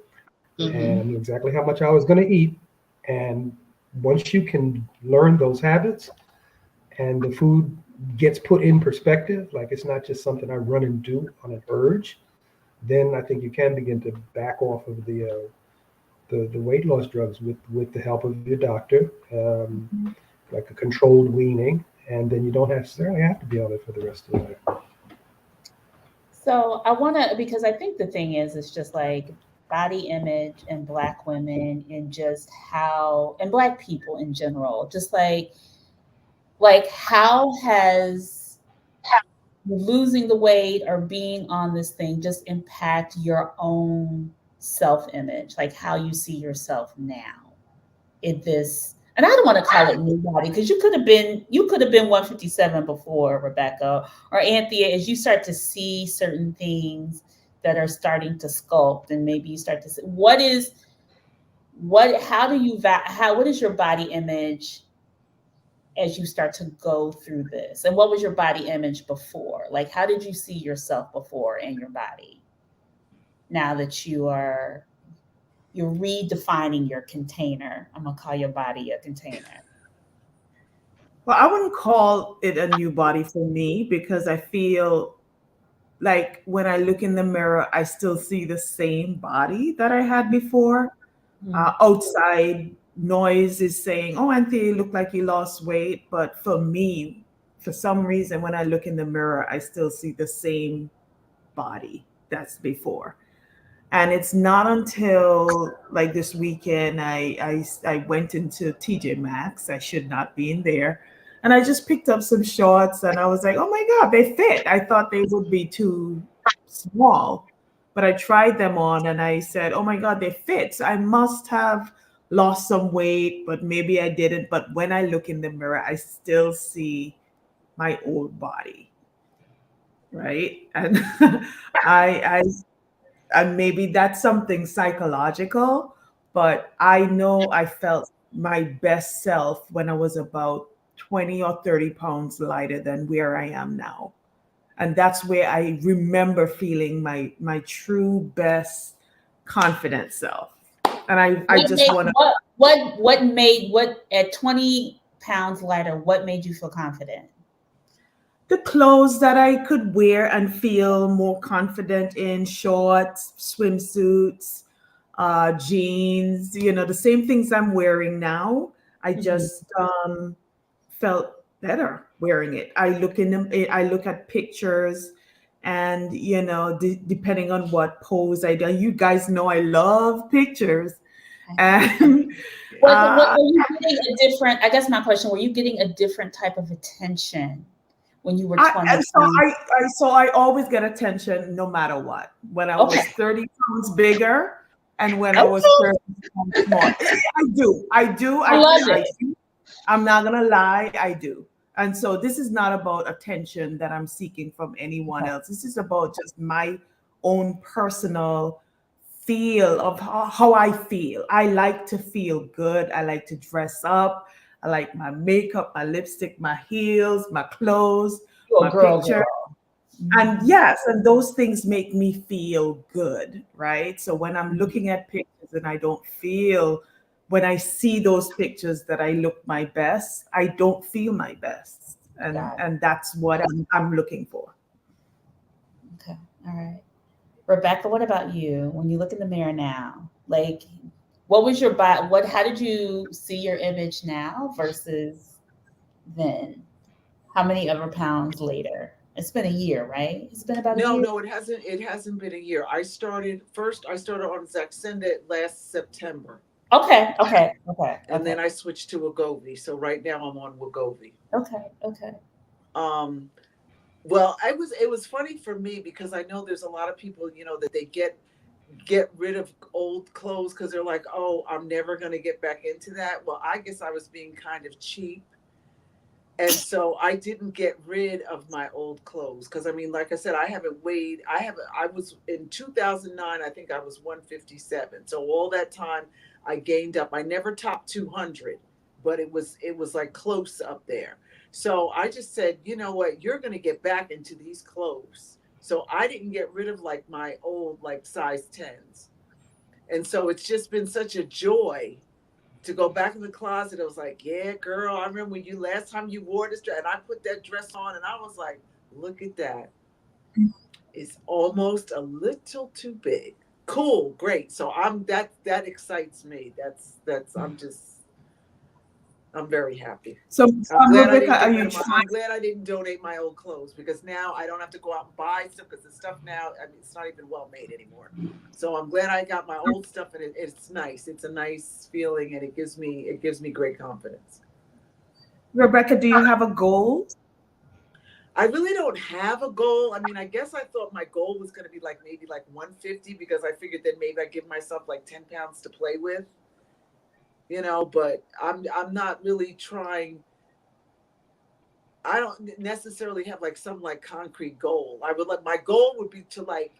and I Mhm. knew exactly how much I was going to eat. And once you can learn those habits, and the food gets put in perspective, like it's not just something I run and do on an urge, then I think you can begin to back off of the weight loss drugs with the help of your doctor, like a controlled weaning, and then you don't necessarily have to be on it for the rest of your life. So I want to, because I think the thing is, it's just like body image and Black women and just how, and Black people in general, just like how has losing the weight or being on this thing just impact your own self-image, like how you see yourself now in this. And I don't want to call it new body because you could have been 157 before, Rebecca or Anthea, as you start to see certain things that are starting to sculpt, and maybe you start to see how do you what is your body image as you start to go through this, and what was your body image before? Like, how did you see yourself before and your body now that you're redefining your container? I'm gonna call your body a container. Well, I wouldn't call it a new body for me because I feel like when I look in the mirror, I still see the same body that I had before. Mhm. Outside noise is saying, "Oh, Anthony, you look like you lost weight." But for me, for some reason, when I look in the mirror, I still see the same body that's before. And it's not until like this weekend I went into TJ Maxx. I should not be in there. And I just picked up some shorts and I was like, oh my God, they fit. I thought they would be too small. But I tried them on and I said, oh my God, they fit. So I must have lost some weight, but maybe I didn't. But when I look in the mirror, I still see my old body. Right. And I and maybe that's something psychological, but I know I felt my best self when I was about 20 or 30 pounds lighter than where I am now. And that's where I remember feeling my true best confident self. And I What just made want to, what at 20 pounds lighter, what made you feel confident? the clothes that I could wear and feel more confident in, shorts, swimsuits, jeans, the same things I'm wearing now. I Mhm. just felt better wearing it. I look in them, I look at pictures and, depending on what pose I do, you guys know I love pictures. And What uh, were you getting a different? I guess my question: were you getting a different type of attention when you were I 20 and pounds? so I always get attention no matter what. When I Okay, was 30 pounds bigger and when I was okay, 30 pounds small. I do. I do. I love it. I'm not gonna lie, I do. And so this is not about attention that I'm seeking from anyone Okay. else. This is about just my own personal feel of how I feel. I like to feel good. I like to dress up. I like my makeup, my lipstick, my heels, my clothes, You're my a girl, picture. girl. And Mhm. yes, and those things make me feel good, right? So when I'm looking at pictures and I don't feel, when I see those pictures that I look my best, I don't feel my best. And Got it. and that's what I'm looking for. Okay. All right. Rebecca, what about you? When you look in the mirror now, like, what was your body? How did you see your image now versus then? How many ever pounds later? It's been a year, right? It's been about a No, year. no, it hasn't been a year. I started on Zaxenda last September. Okay. And then I switched to Wegovy. So right now I'm on Wegovy. Okay. Well, it was funny for me because I know there's a lot of people, that they get rid of old clothes because they're like, oh, I'm never going to get back into that. Well, I guess I was being kind of cheap. And so I didn't get rid of my old clothes because I mean, like I said, I was in 2009, I think I was 157. So all that time I gained up. I never topped 200, but it was like close up there. So I just said, you know what, you're going to get back into these clothes. So I didn't get rid of like my old like size 10s. And so it's just been such a joy to go back in the closet. I was like, yeah, girl, I remember when last time you wore this dress, and I put that dress on and I was like, look at that. It's almost a little too big. Cool, great. So that excites me. I'm very happy. So, I'm glad Rebecca, are you trying? I'm glad I didn't donate my old clothes because now I don't have to go out and buy stuff because the stuff now, I mean, it's not even well made anymore. So I'm glad I got my old stuff and it's nice. It's a nice feeling and it gives me great confidence. Rebecca, do you have a goal? I really don't have a goal. I mean, I guess I thought my goal was going to be like maybe like 150 because I figured that maybe I give myself like 10 pounds to play with. But I'm not really trying. I don't necessarily have like some like concrete goal. My goal would be to like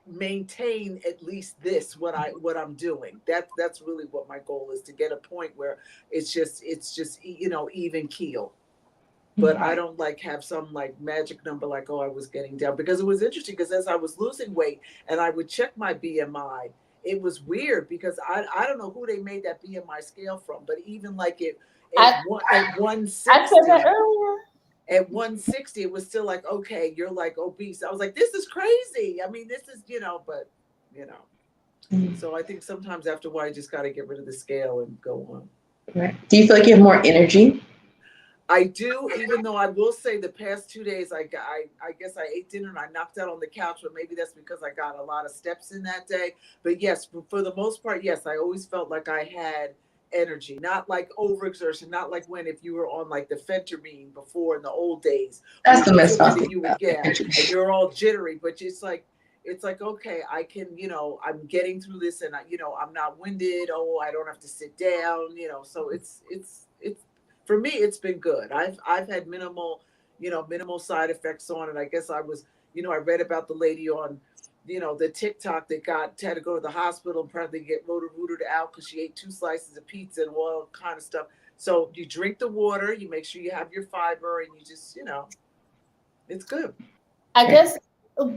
maintain at least what I'm doing. That's really what my goal is, to get a point where it's just even keel. But I don't like have some like magic number like, oh, I was getting down, because it was interesting because as I was losing weight and I would check my BMI, it was weird because I don't know who they made that BMI scale from, but even like at 160, I said that earlier. At 160, it was still like, okay, you're like obese. I was like, this is crazy. I mean, this is, So I think sometimes after a while, you just got to get rid of the scale and go on. Right. Do you feel like you have more energy? I do, even though I will say the past 2 days, I guess I ate dinner and I knocked out on the couch, but maybe that's because I got a lot of steps in that day. But yes, for the most part, yes, I always felt like I had energy, not like overexertion, not like if you were on like the phentermine before in the old days. That's the mess up. You would get, and you're all jittery, but it's like, okay, I can, I'm getting through this and I'm not winded. Oh, I don't have to sit down, so it's for me, it's been good. I've had minimal side effects on it. I guess I was, I read about the lady on, the TikTok that had to go to the hospital and probably get rooted out because she ate 2 slices of pizza and all kind of stuff. So you drink the water, you make sure you have your fiber, and you just, it's good. I guess,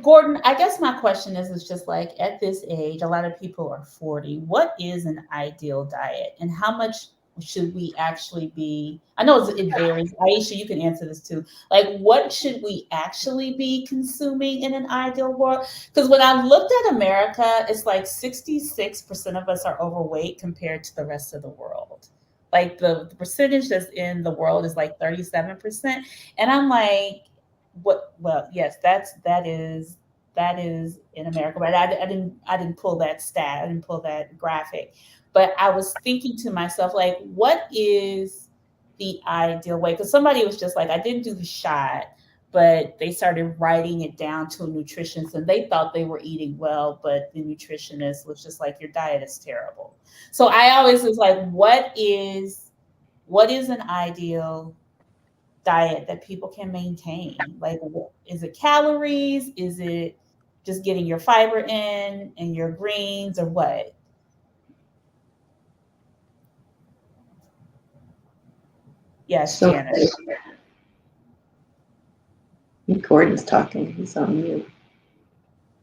Gordon, my question is just like, at this age, a lot of people are 40. What is an ideal diet, and how much should we actually be? I know it varies. Aisha, you can answer this too. Like, what should we actually be consuming in an ideal world? Because when I looked at America, it's like 66% of us are overweight compared to the rest of the world. Like the percentage that's in the world is like 37%. And I'm like, what? Well, yes, that is in America, but I didn't pull that stat. I didn't pull that graphic. But I was thinking to myself, like, what is the ideal way? Because somebody was just like, I didn't do the shot, but they started writing it down to a nutritionist and they thought they were eating well, but the nutritionist was just like, your diet is terrible. So I always was like, what is an ideal diet that people can maintain? Like, is it calories? Is it just getting your fiber in and your greens, or what? Yes, So, Janet. Gordon's talking. He's on mute.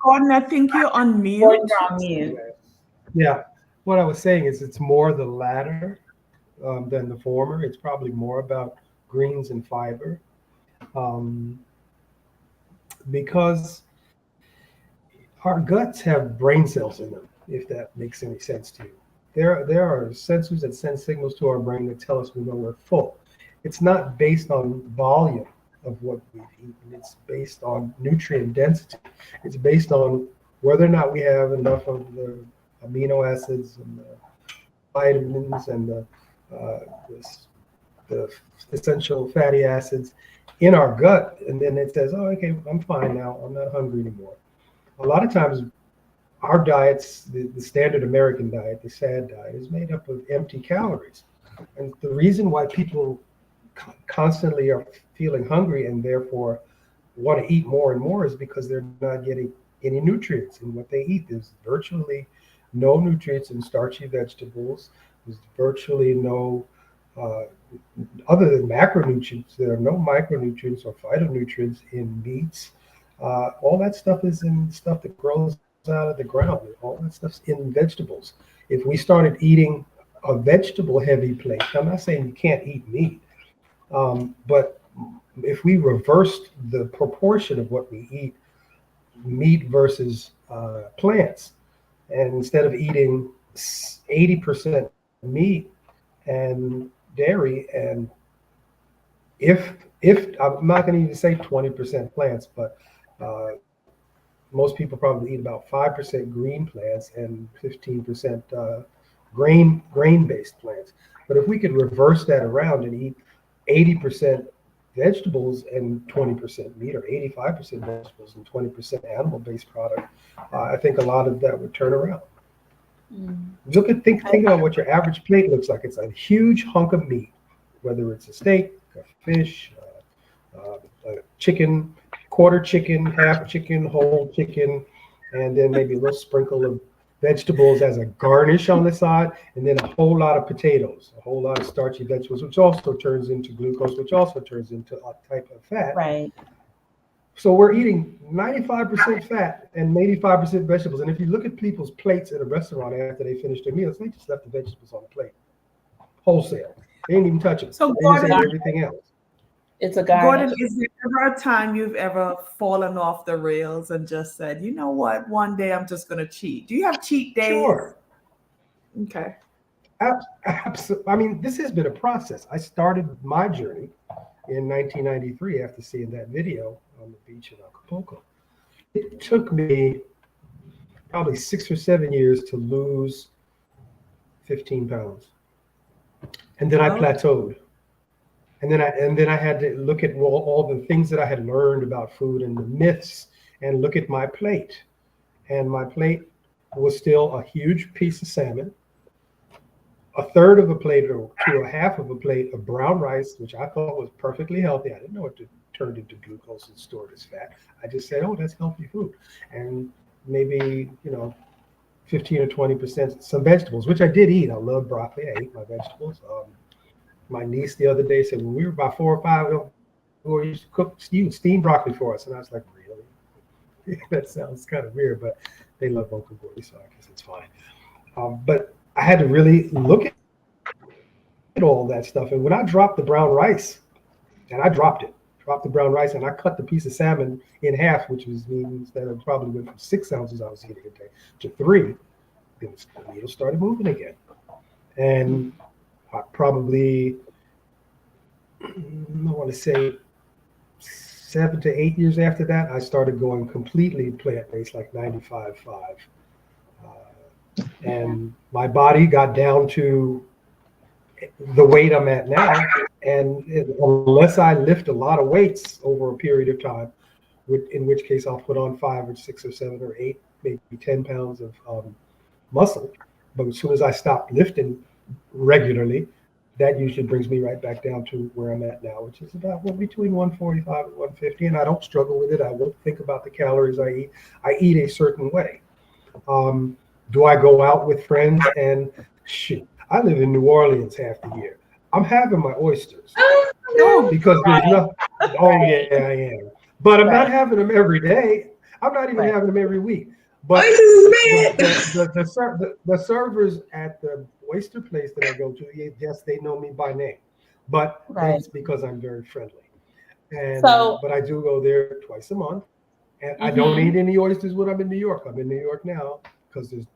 Gordon, I think you're on mute. Gordon's on mute. Yeah. What I was saying is it's more the latter than the former. It's probably more about greens and fiber. Because our guts have brain cells in them, if that makes any sense to you. There are sensors that send signals to our brain that tell us we know we're full. It's not based on volume of what we've eaten. It's based on nutrient density. It's based on whether or not we have enough of the amino acids and the vitamins and the essential fatty acids in our gut, and then it says, oh, okay, I'm fine now. I'm not hungry anymore. A lot of times our diets, the standard American diet, the SAD diet, is made up of empty calories. And the reason why people constantly are feeling hungry and therefore want to eat more and more is because they're not getting any nutrients in what they eat. There's virtually no nutrients in starchy vegetables. There's virtually no, other than macronutrients, there are no micronutrients or phytonutrients in meats. All that stuff is in stuff that grows out of the ground. All that stuff's in vegetables. If we started eating a vegetable heavy plate, I'm not saying you can't eat meat, but if we reversed the proportion of what we eat, meat versus plants, and instead of eating 80% meat and dairy, and if I'm not going to even say 20% plants, but most people probably eat about 5% green plants and 15% grain-based plants. But if we could reverse that around and eat 80% vegetables and 20% meat, or 85% vegetables and 20% animal-based product, I think a lot of that would turn around. Think about what your average plate looks like. It's a huge hunk of meat, whether it's a steak, a fish, a chicken, quarter chicken, half chicken, whole chicken, and then maybe a little sprinkle of vegetables as a garnish on the side, and then a whole lot of potatoes, a whole lot of starchy vegetables, which also turns into glucose, which also turns into a type of fat. Right. So we're eating 95% fat and 85% vegetables. And if you look at people's plates at a restaurant after they finish their meals, they just left the vegetables on the plate, wholesale. They didn't even touch it. So they just ate everything else. It's a garnish. Gordon, is there ever a time you've ever fallen off the rails and just said, you know what, one day I'm just going to cheat? Do you have cheat days? Sure. Okay. Absolutely. I mean, this has been a process. I started my journey in 1993 after seeing that video on the beach in Acapulco. It took me probably 6 or 7 years to lose 15 pounds. And then I plateaued. And then I had to look at all the things that I had learned about food and the myths, and look at my plate. And my plate was still a huge piece of salmon, a third of a plate to a half of a plate of brown rice, which I thought was perfectly healthy. I didn't know it turned into glucose and stored as fat. I just said, oh, that's healthy food. And maybe, 15 or 20% some vegetables, which I did eat. I love broccoli. I ate my vegetables. My niece the other day said, when we were about 4 or 5, we used to cook steamed broccoli for us. And I was like, really? That sounds kind of weird, but they love Uncle Gordy, so I guess it's fine. But I had to really look at all that stuff. And when I dropped the brown rice, and I dropped the brown rice, and I cut the piece of salmon in half, which means that I probably went from 6 ounces I was eating a day to 3, then the needle started moving again. And probably, I want to say 7 to 8 years after that, I started going completely plant-based, like 95.5. And my body got down to the weight I'm at now. And unless I lift a lot of weights over a period of time, in which case I'll put on 5 or 6 or 7 or 8, maybe 10 pounds of muscle. But as soon as I stop lifting regularly, that usually brings me right back down to where I'm at now, which is about between 145 and 150. And I don't struggle with it. I don't think about the calories I eat. I eat a certain way. Do I go out with friends? And shoot, I live in New Orleans half the year. I'm having my oysters because there's nothing. Oh yeah, I am. But I'm not having them every day. I'm not even having them every week. But the servers at the oyster place that I go to, yes, they know me by name, but it's because I'm very friendly. And but I do go there twice a month, and I don't eat any oysters when I'm in New York. I'm in New York now because there's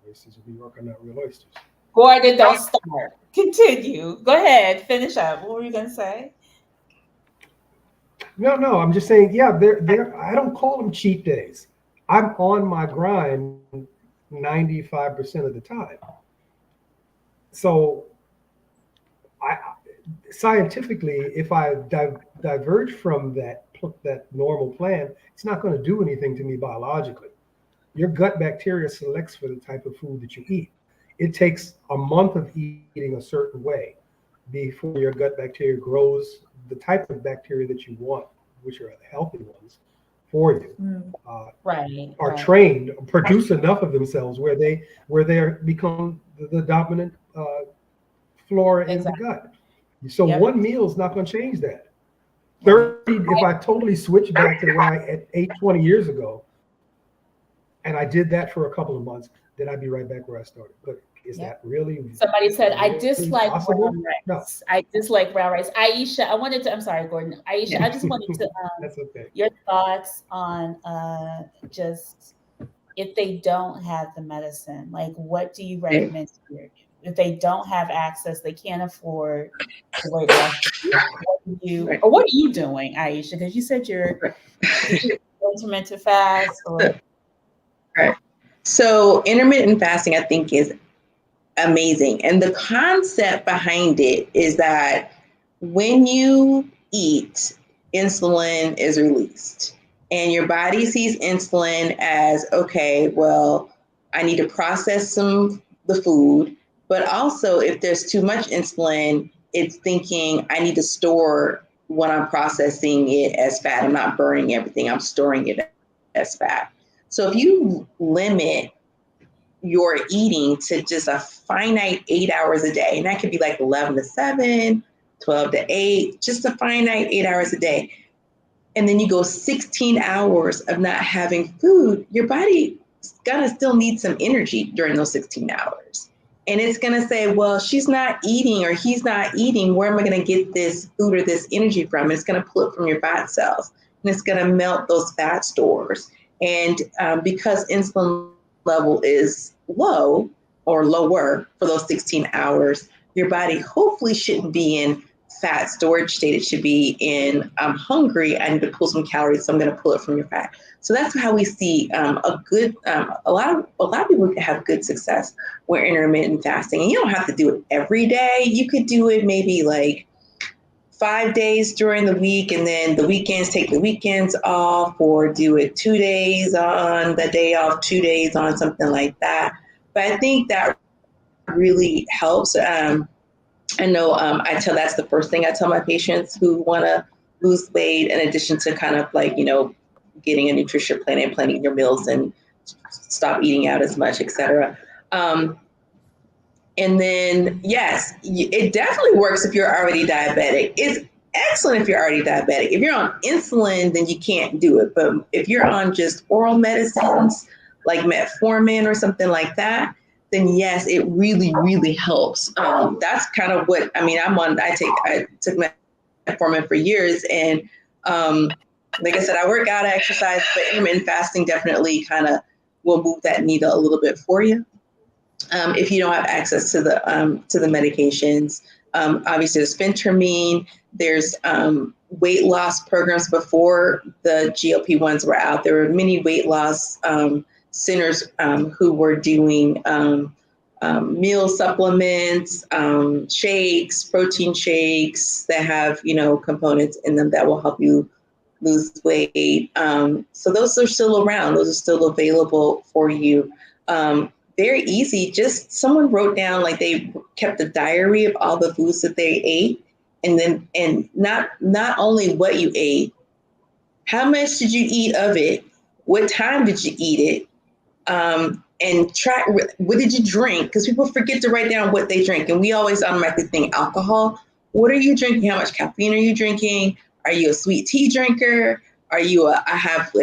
oysters in New York are not real oysters. Gordon, don't start. Continue. Go ahead. Finish up. What were you going to say? No. I'm just saying, they're I don't call them cheat days. I'm on my grind 95% of the time. So I scientifically, if I diverge from that normal plan, it's not going to do anything to me biologically. Your gut bacteria selects for the type of food that you eat. It takes a month of eating a certain way before your gut bacteria grows the type of bacteria that you want, which are the healthy ones for you. Right. Are Right. trained, produce enough of themselves where they become the dominant flora in the Exactly. gut. So Yep. one meal is not going to change that. Right. 30, if I totally switch back to the way I ate 20 years ago, and I did that for a couple of months, then I'd be right back where I started. But is Yep. that really Somebody said, I dislike possible? brown No, rice. I dislike brown rice. Aisha, I'm sorry, Gordon. Aisha, I just wanted to, that's okay. your thoughts on just if they don't have the medicine, like what do you recommend here? If they don't have access, they can't afford the weight loss. What are you doing, Aisha? Because you said did you intermittent fast or Right. So intermittent fasting, I think, is amazing. And the concept behind it is that when you eat, insulin is released. And your body sees insulin as, okay, well, I need to process the food. But also, if there's too much insulin, it's thinking I need to store what I'm processing it as fat. I'm not burning everything, I'm storing it as fat. So if you limit your eating to just a finite 8 hours a day, and that could be like 11 to 7, 12 to 8, just a finite 8 hours a day. And then you go 16 hours of not having food, your body is gonna still need some energy during those 16 hours. And it's gonna say, well, she's not eating or he's not eating. Where am I gonna get this food or this energy from? And it's gonna pull it from your fat cells, and it's gonna melt those fat stores. And because insulin level is low or lower for those 16 hours, your body hopefully shouldn't be in fat storage state. It should be in, I'm hungry, I need to pull some calories, so I'm going to pull it from your fat. So that's how we see a lot of people have good success with intermittent fasting. And you don't have to do it every day. You could do it maybe like 5 days during the week, and then the weekends, take the weekends off, or do it 2 days on the day off, 2 days on, something like that. But I think that really helps. I know that's the first thing I tell my patients who want to lose weight, in addition to kind of like, getting a nutrition plan and planning your meals and stop eating out as much, etc. And then, yes, it definitely works if you're already diabetic. It's excellent if you're already diabetic. If you're on insulin, then you can't do it. But if you're on just oral medicines like metformin or something like that, then yes, it really, really helps. That's kind of what, I took metformin for years. And like I said, I work out, I exercise, but intermittent fasting definitely kind of will move that needle a little bit for you. If you don't have access to the medications. Obviously, there's phentermine. There's weight loss programs before the GLP-1s were out. There were many weight loss centers who were doing meal supplements, shakes, protein shakes that have components in them that will help you lose weight. So those are still around. Those are still available for you. Very easy. Just someone wrote down, like they kept a diary of all the foods that they ate, and not only what you ate, how much did you eat of it, what time did you eat it, and track what did you drink, because people forget to write down what they drink, and we always automatically think alcohol. What are you drinking? How much caffeine are you drinking? Are you a sweet tea drinker? Are you I have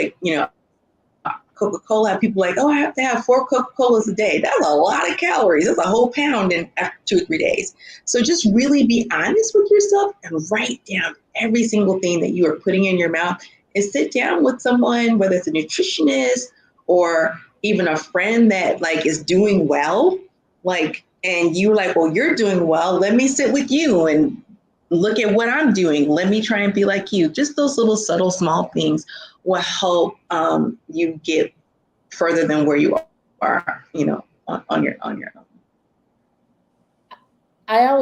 Coca-Cola? People like, oh, I have to have 4 Coca-Colas a day. That's a lot of calories. That's a whole pound in after 2 or 3 days. So just really be honest with yourself and write down every single thing that you are putting in your mouth, and sit down with someone, whether it's a nutritionist or even a friend that is doing well, and you're like, well, you're doing well. Let me sit with you and look at what I'm doing. Let me try and be like you. Just those little subtle, small things will help you get further than where you are, on your own.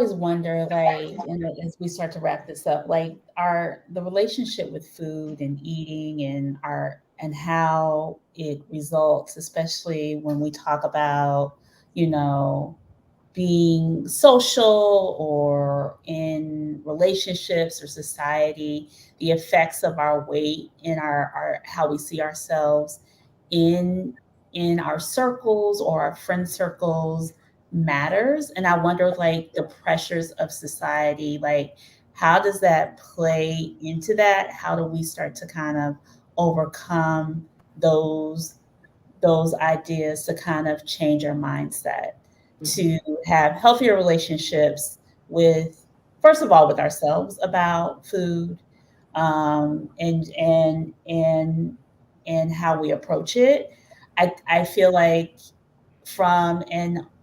always wonder, like, and as we start to wrap this up, like the relationship with food and eating and how it results, especially when we talk about, being social or in relationships or society, the effects of our weight in our how we see ourselves in our circles or our friend circles matters. And I wonder, like, the pressures of society, like, how does that play into that? How do we start to kind of overcome those ideas to kind of change our mindset to have healthier relationships with, first of all, with ourselves about food, and how we approach it. I feel like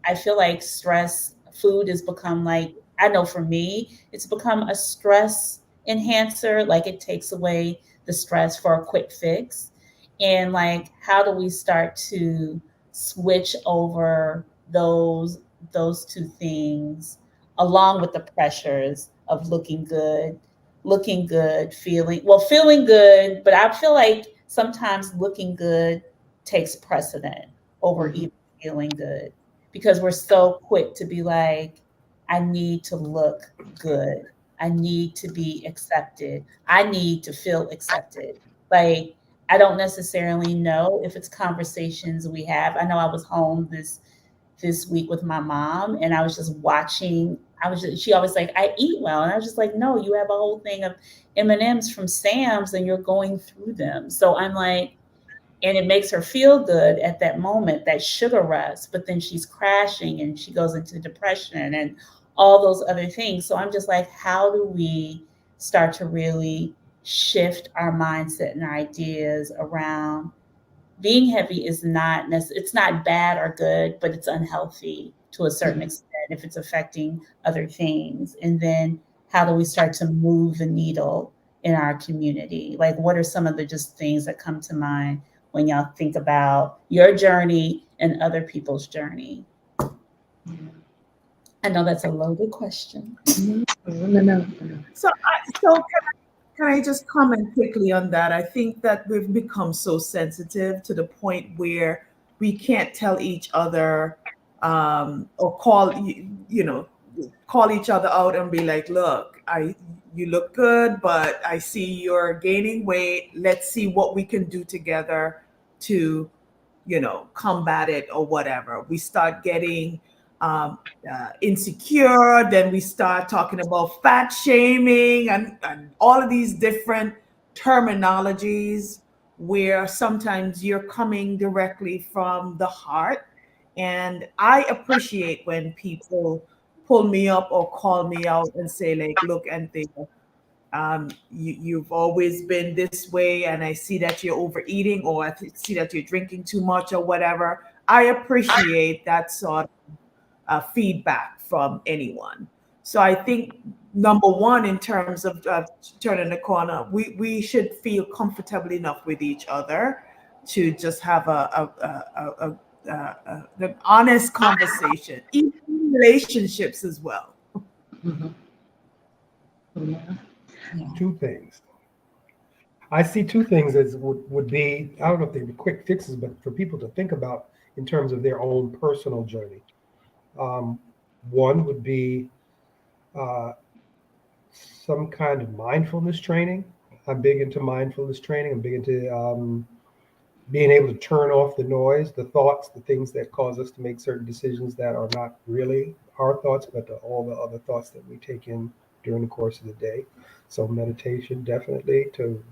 I feel like food has become, like, I know for me, it's become a stress enhancer. Like, it takes away the stress for a quick fix. And, like, how do we start to switch over those two things, along with the pressures of looking good, feeling good, but I feel like sometimes looking good takes precedent over even feeling good, because we're so quick to be like, I need to look good. I need to be accepted. I need to feel accepted. Like, I don't necessarily know if it's conversations we have. I know I was home this week with my mom, and I was just watching. She always like, I eat well, and I was just like, no, you have a whole thing of M&Ms from Sam's, and you're going through them. So I'm like, and it makes her feel good at that moment, that sugar rush, but then she's crashing and she goes into depression and all those other things. So I'm just like, how do we start to really shift our mindset and our ideas around being heavy it's not bad or good, but it's unhealthy to a certain extent if it's affecting other things. And then how do we start to move the needle in our community? Like, what are some of the just things that come to mind when y'all think about your journey and other people's journey? I know that's a loaded question. No. So can I just comment quickly on that? I think that we've become so sensitive to the point where we can't tell each other, or call each other out and be like, look, you look good, but I see you're gaining weight. Let's see what we can do together to, combat it or whatever. We start getting insecure, then we start talking about fat shaming and all of these different terminologies where sometimes you're coming directly from the heart. And I appreciate when people pull me up or call me out and say, like, look, Anthea, you've always been this way, and I see that you're overeating, or see that you're drinking too much or whatever. I appreciate that sort of feedback from anyone. So I think number one, in terms of turning the corner, we should feel comfortable enough with each other to just have an honest conversation, in relationships as well. Two things. I see two things as would be, I don't know if they were quick fixes, but for people to think about in terms of their own personal journey. One would be some kind of mindfulness training. I'm big into mindfulness training. I'm big into being able to turn off the noise, the thoughts, the things that cause us to make certain decisions that are not really our thoughts, but all the other thoughts that we take in during the course of the day. So meditation, definitely, to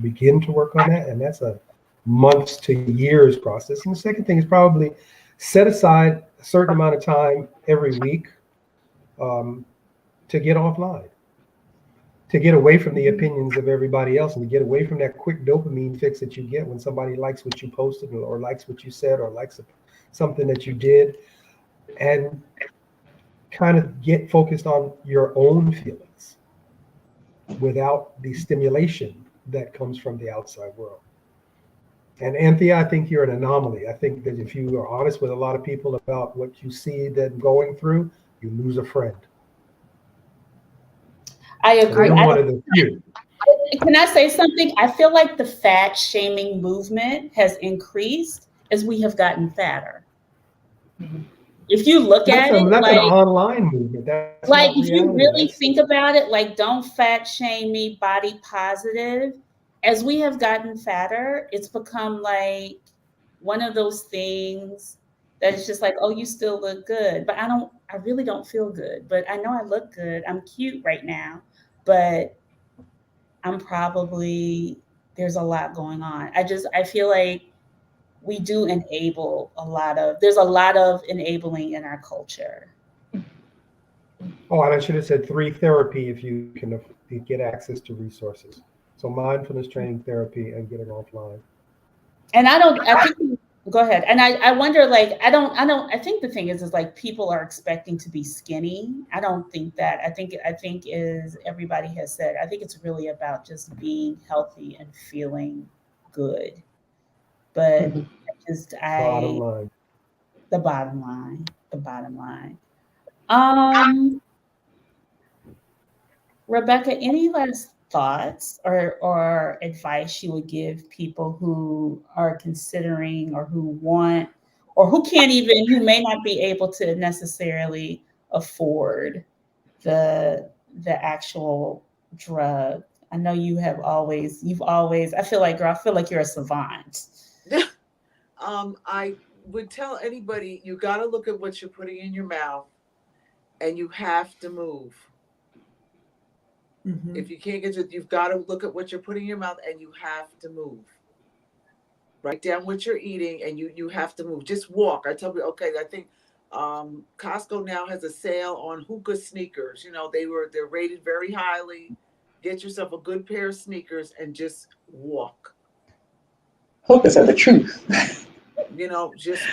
begin to work on that. And that's a months to years process. And the second thing is probably set aside a certain amount of time every week to get offline, to get away from the opinions of everybody else, and to get away from that quick dopamine fix that you get when somebody likes what you posted or likes what you said or likes something that you did, and kind of get focused on your own feelings without the stimulation that comes from the outside world. And Anthea, I think you're an anomaly. I think that if you are honest with a lot of people about what you see them going through, you lose a friend. I agree. You're one of the few. Can I say something? I feel like the fat shaming movement has increased as we have gotten fatter. If you look at it, That's an online movement. That's like not if you reality. really think about it, like don't fat shame me, body positive. As we have gotten fatter, it's become like one of those things that it's just like, oh, you still look good. But I really don't feel good. But I know I look good. I'm cute right now. But I'm probably, there's a lot going on. I feel like we do there's a lot of enabling in our culture. Oh, and I should have said 3 therapy if you can get access to resources. So mindfulness training, therapy, and getting offline. And I think, go ahead. And I wonder, like, I think the thing is like people are expecting to be skinny. I don't think that. I think is everybody has said, I think it's really about just being healthy and feeling good. But Bottom line. the bottom line. Rebecca, any last thoughts or advice you would give people who are considering or who want or who may not be able to necessarily afford the actual drug? I know you've always, I feel like, girl, I feel like you're a savant. I would tell anybody, you got to look at what you're putting in your mouth and you have to move. Mm-hmm. If you can't get it, you've got to look at what you're putting in your mouth and you have to move. Write down what you're eating and you have to move. Just walk. I tell you, okay, I think Costco now has a sale on hookah sneakers. You know, they're rated very highly. Get yourself a good pair of sneakers and just walk. Hookahs are the truth. You know, just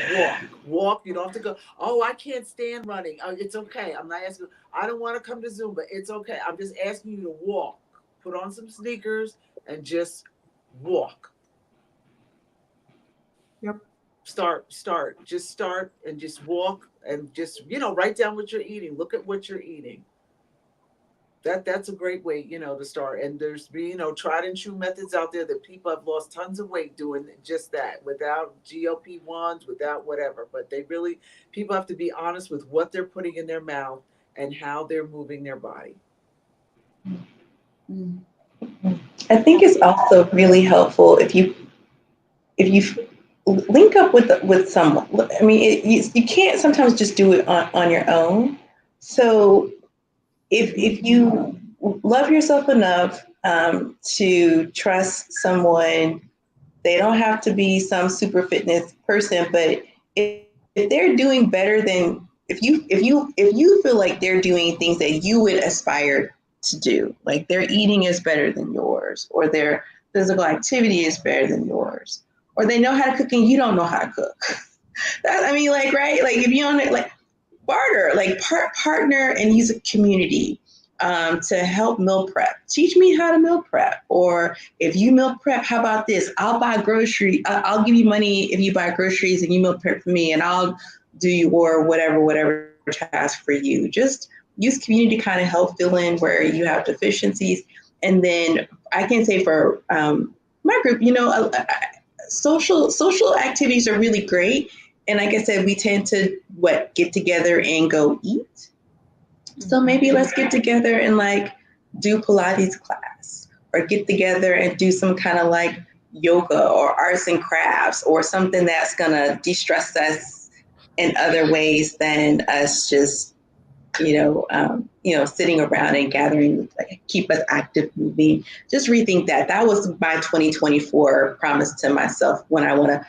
walk. You don't have to go, oh, I can't stand running. It's okay. I'm not asking, I don't want to come to Zumba. It's okay. I'm just asking you to walk. Put on some sneakers and just walk. Yep. Just start and just walk and just, write down what you're eating. Look at what you're eating. That's a great way, to start. And there's, tried and true methods out there that people have lost tons of weight doing just that without GLP-1s, without whatever. But people have to be honest with what they're putting in their mouth and how they're moving their body. I think it's also really helpful if you link up with someone. I mean, you can't sometimes just do it on your own. So if you love yourself enough to trust someone, they don't have to be some super fitness person, but if they're doing better than, if you feel like they're doing things that you would aspire to do, like their eating is better than yours, or their physical activity is better than yours, or they know how to cook and you don't know how to cook. Right? Like if you don't, like, barter, like partner and use a community to help meal prep. Teach me how to meal prep. Or if you meal prep, how about this? I'll buy groceries. I'll give you money if you buy groceries and you meal prep for me, and I'll do your whatever task for you. Just use community to kind of help fill in where you have deficiencies. And then I can say for my group, social activities are really great. And like I said, we tend to get together and go eat. So maybe let's get together and like do Pilates class, or get together and do some kind of like yoga or arts and crafts, or something that's gonna de-stress us in other ways than us just, sitting around and gathering, like, keep us active, moving. Just rethink that. That was my 2024 promise to myself when I want to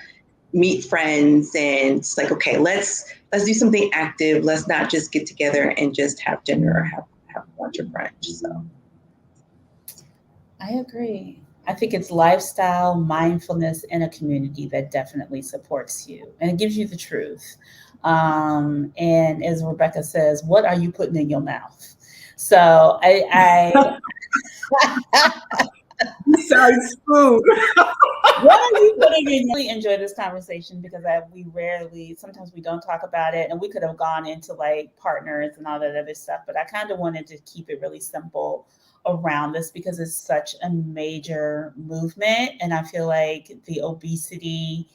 meet friends, and it's like, okay, let's do something active. Let's not just get together and just have dinner or have lunch or brunch. So I agree. I think it's lifestyle, mindfulness, and a community that definitely supports you and it gives you the truth. And as Rebecca says, what are you putting in your mouth? So I Besides food. what are you putting in? I really enjoy this conversation because sometimes we don't talk about it, and we could have gone into like partners and all that other stuff, but I kind of wanted to keep it really simple around this because it's such a major movement. And I feel like the obesity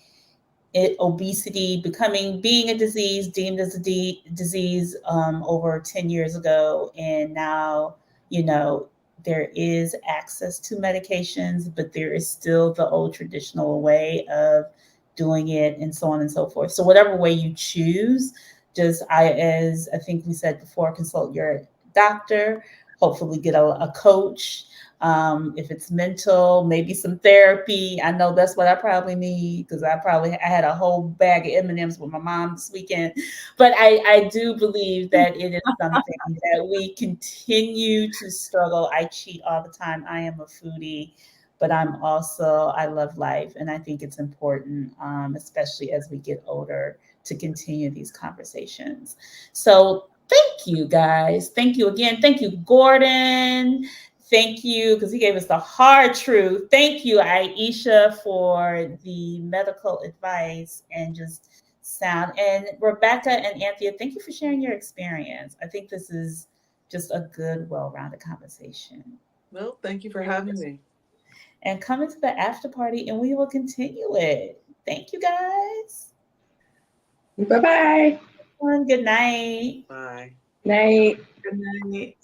being a disease, deemed as a disease over 10 years ago. And now, there is access to medications, but there is still the old traditional way of doing it and so on and so forth. So whatever way you choose, as I think we said before, consult your doctor, hopefully get a coach. If it's mental, maybe some therapy. I know that's what I probably need because I had a whole bag of M&Ms with my mom this weekend. But I do believe that it is something that we continue to struggle. I cheat all the time. I am a foodie, but I love life. And I think it's important, especially as we get older, to continue these conversations. So thank you guys. Thank you again. Thank you, Gordon. Thank you, because he gave us the hard truth. Thank you, Aisha, for the medical advice and just sound. And Rebecca and Anthea, thank you for sharing your experience. I think this is just a good, well-rounded conversation. Well, thank you for having me. And come into the after party and we will continue it. Thank you, guys. Bye-bye. Good night. Bye. Night. Good night.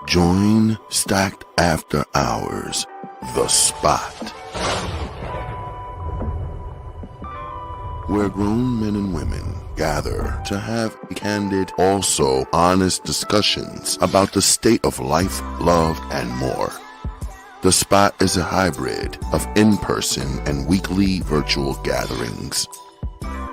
Join Stacked After Hours, The Spot, where grown men and women gather to have candid, also honest discussions about the state of life, love, and more. The Spot is a hybrid of in-person and weekly virtual gatherings.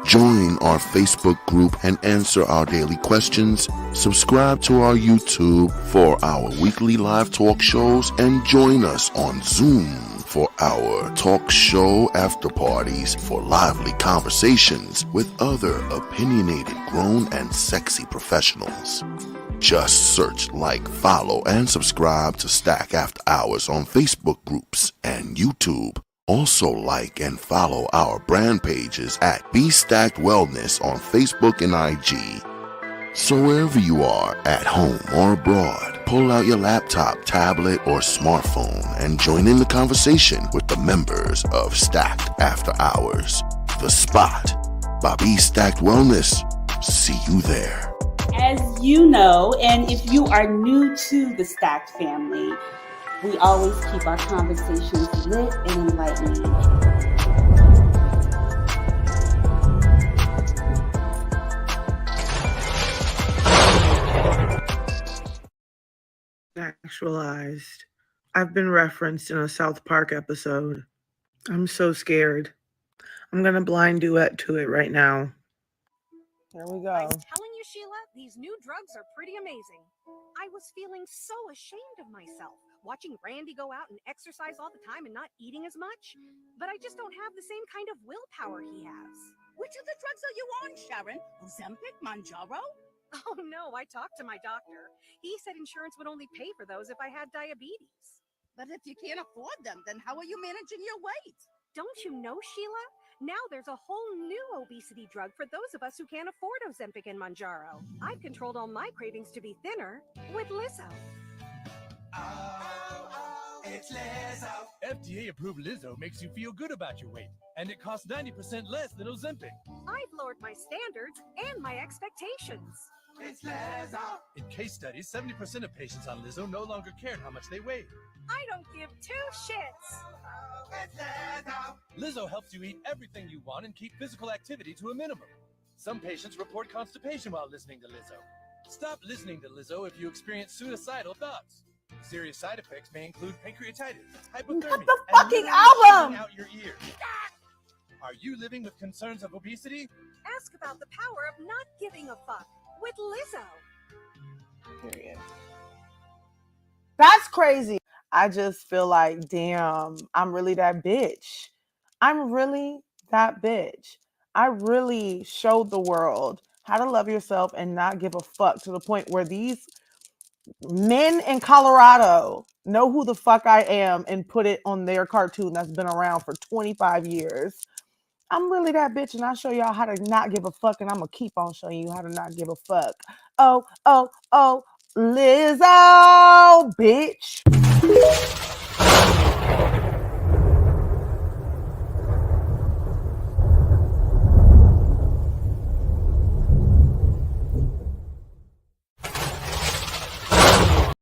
Join our Facebook group and answer our daily questions. Subscribe to our YouTube for our weekly live talk shows and join us on Zoom for our talk show after parties for lively conversations with other opinionated, grown and sexy professionals. Just search, like, follow, and subscribe to Stack After Hours on Facebook groups and YouTube. Also like and follow our brand pages at Be Stacked Wellness on Facebook and IG. So wherever you are, at home or abroad, pull out your laptop, tablet, or smartphone and join in the conversation with the members of Stacked After Hours, The Spot by Be Stacked Wellness. See you there. As you know, and if you are new to the Stacked family, we always keep our conversations lit and enlightening. Actualized. I've been referenced in a South Park episode. I'm so scared. I'm gonna blind duet to it right now. There we go. I was telling you, Sheila, these new drugs are pretty amazing. I was feeling so ashamed of myself, watching Randy go out and exercise all the time and not eating as much. But I just don't have the same kind of willpower he has. Which of the drugs are you on, Sharon? Ozempic, Mounjaro? Oh no, I talked to my doctor. He said insurance would only pay for those if I had diabetes. But if you can't afford them, then how are you managing your weight? Don't you know, Sheila? Now there's a whole new obesity drug for those of us who can't afford Ozempic and Mounjaro. I've controlled all my cravings to be thinner with Lizzo. It's Lizzo. FDA-approved Lizzo makes you feel good about your weight, and it costs 90% less than Ozempic. I've lowered my standards and my expectations. It's Lizzo. In case studies, 70% of patients on Lizzo no longer cared how much they weighed. I don't give two shits. It's Lizzo. Lizzo helps you eat everything you want and keep physical activity to a minimum. Some patients report constipation while listening to Lizzo. Stop listening to Lizzo if you experience suicidal thoughts. Serious side effects may include pancreatitis, hypothermia, Cut the fucking and album! out your ears. Are you living with concerns of obesity? Ask about the power of not giving a fuck with Lizzo. Period. That's crazy. I just feel like, damn, I'm really that bitch. I'm really that bitch. I really showed the world how to love yourself and not give a fuck, to the point where these men in Colorado know who the fuck I am and put it on their cartoon that's been around for 25 years. I'm really that bitch, and I'll show y'all how to not give a fuck, and I'm gonna keep on showing you how to not give a fuck. Oh, Lizzo, bitch.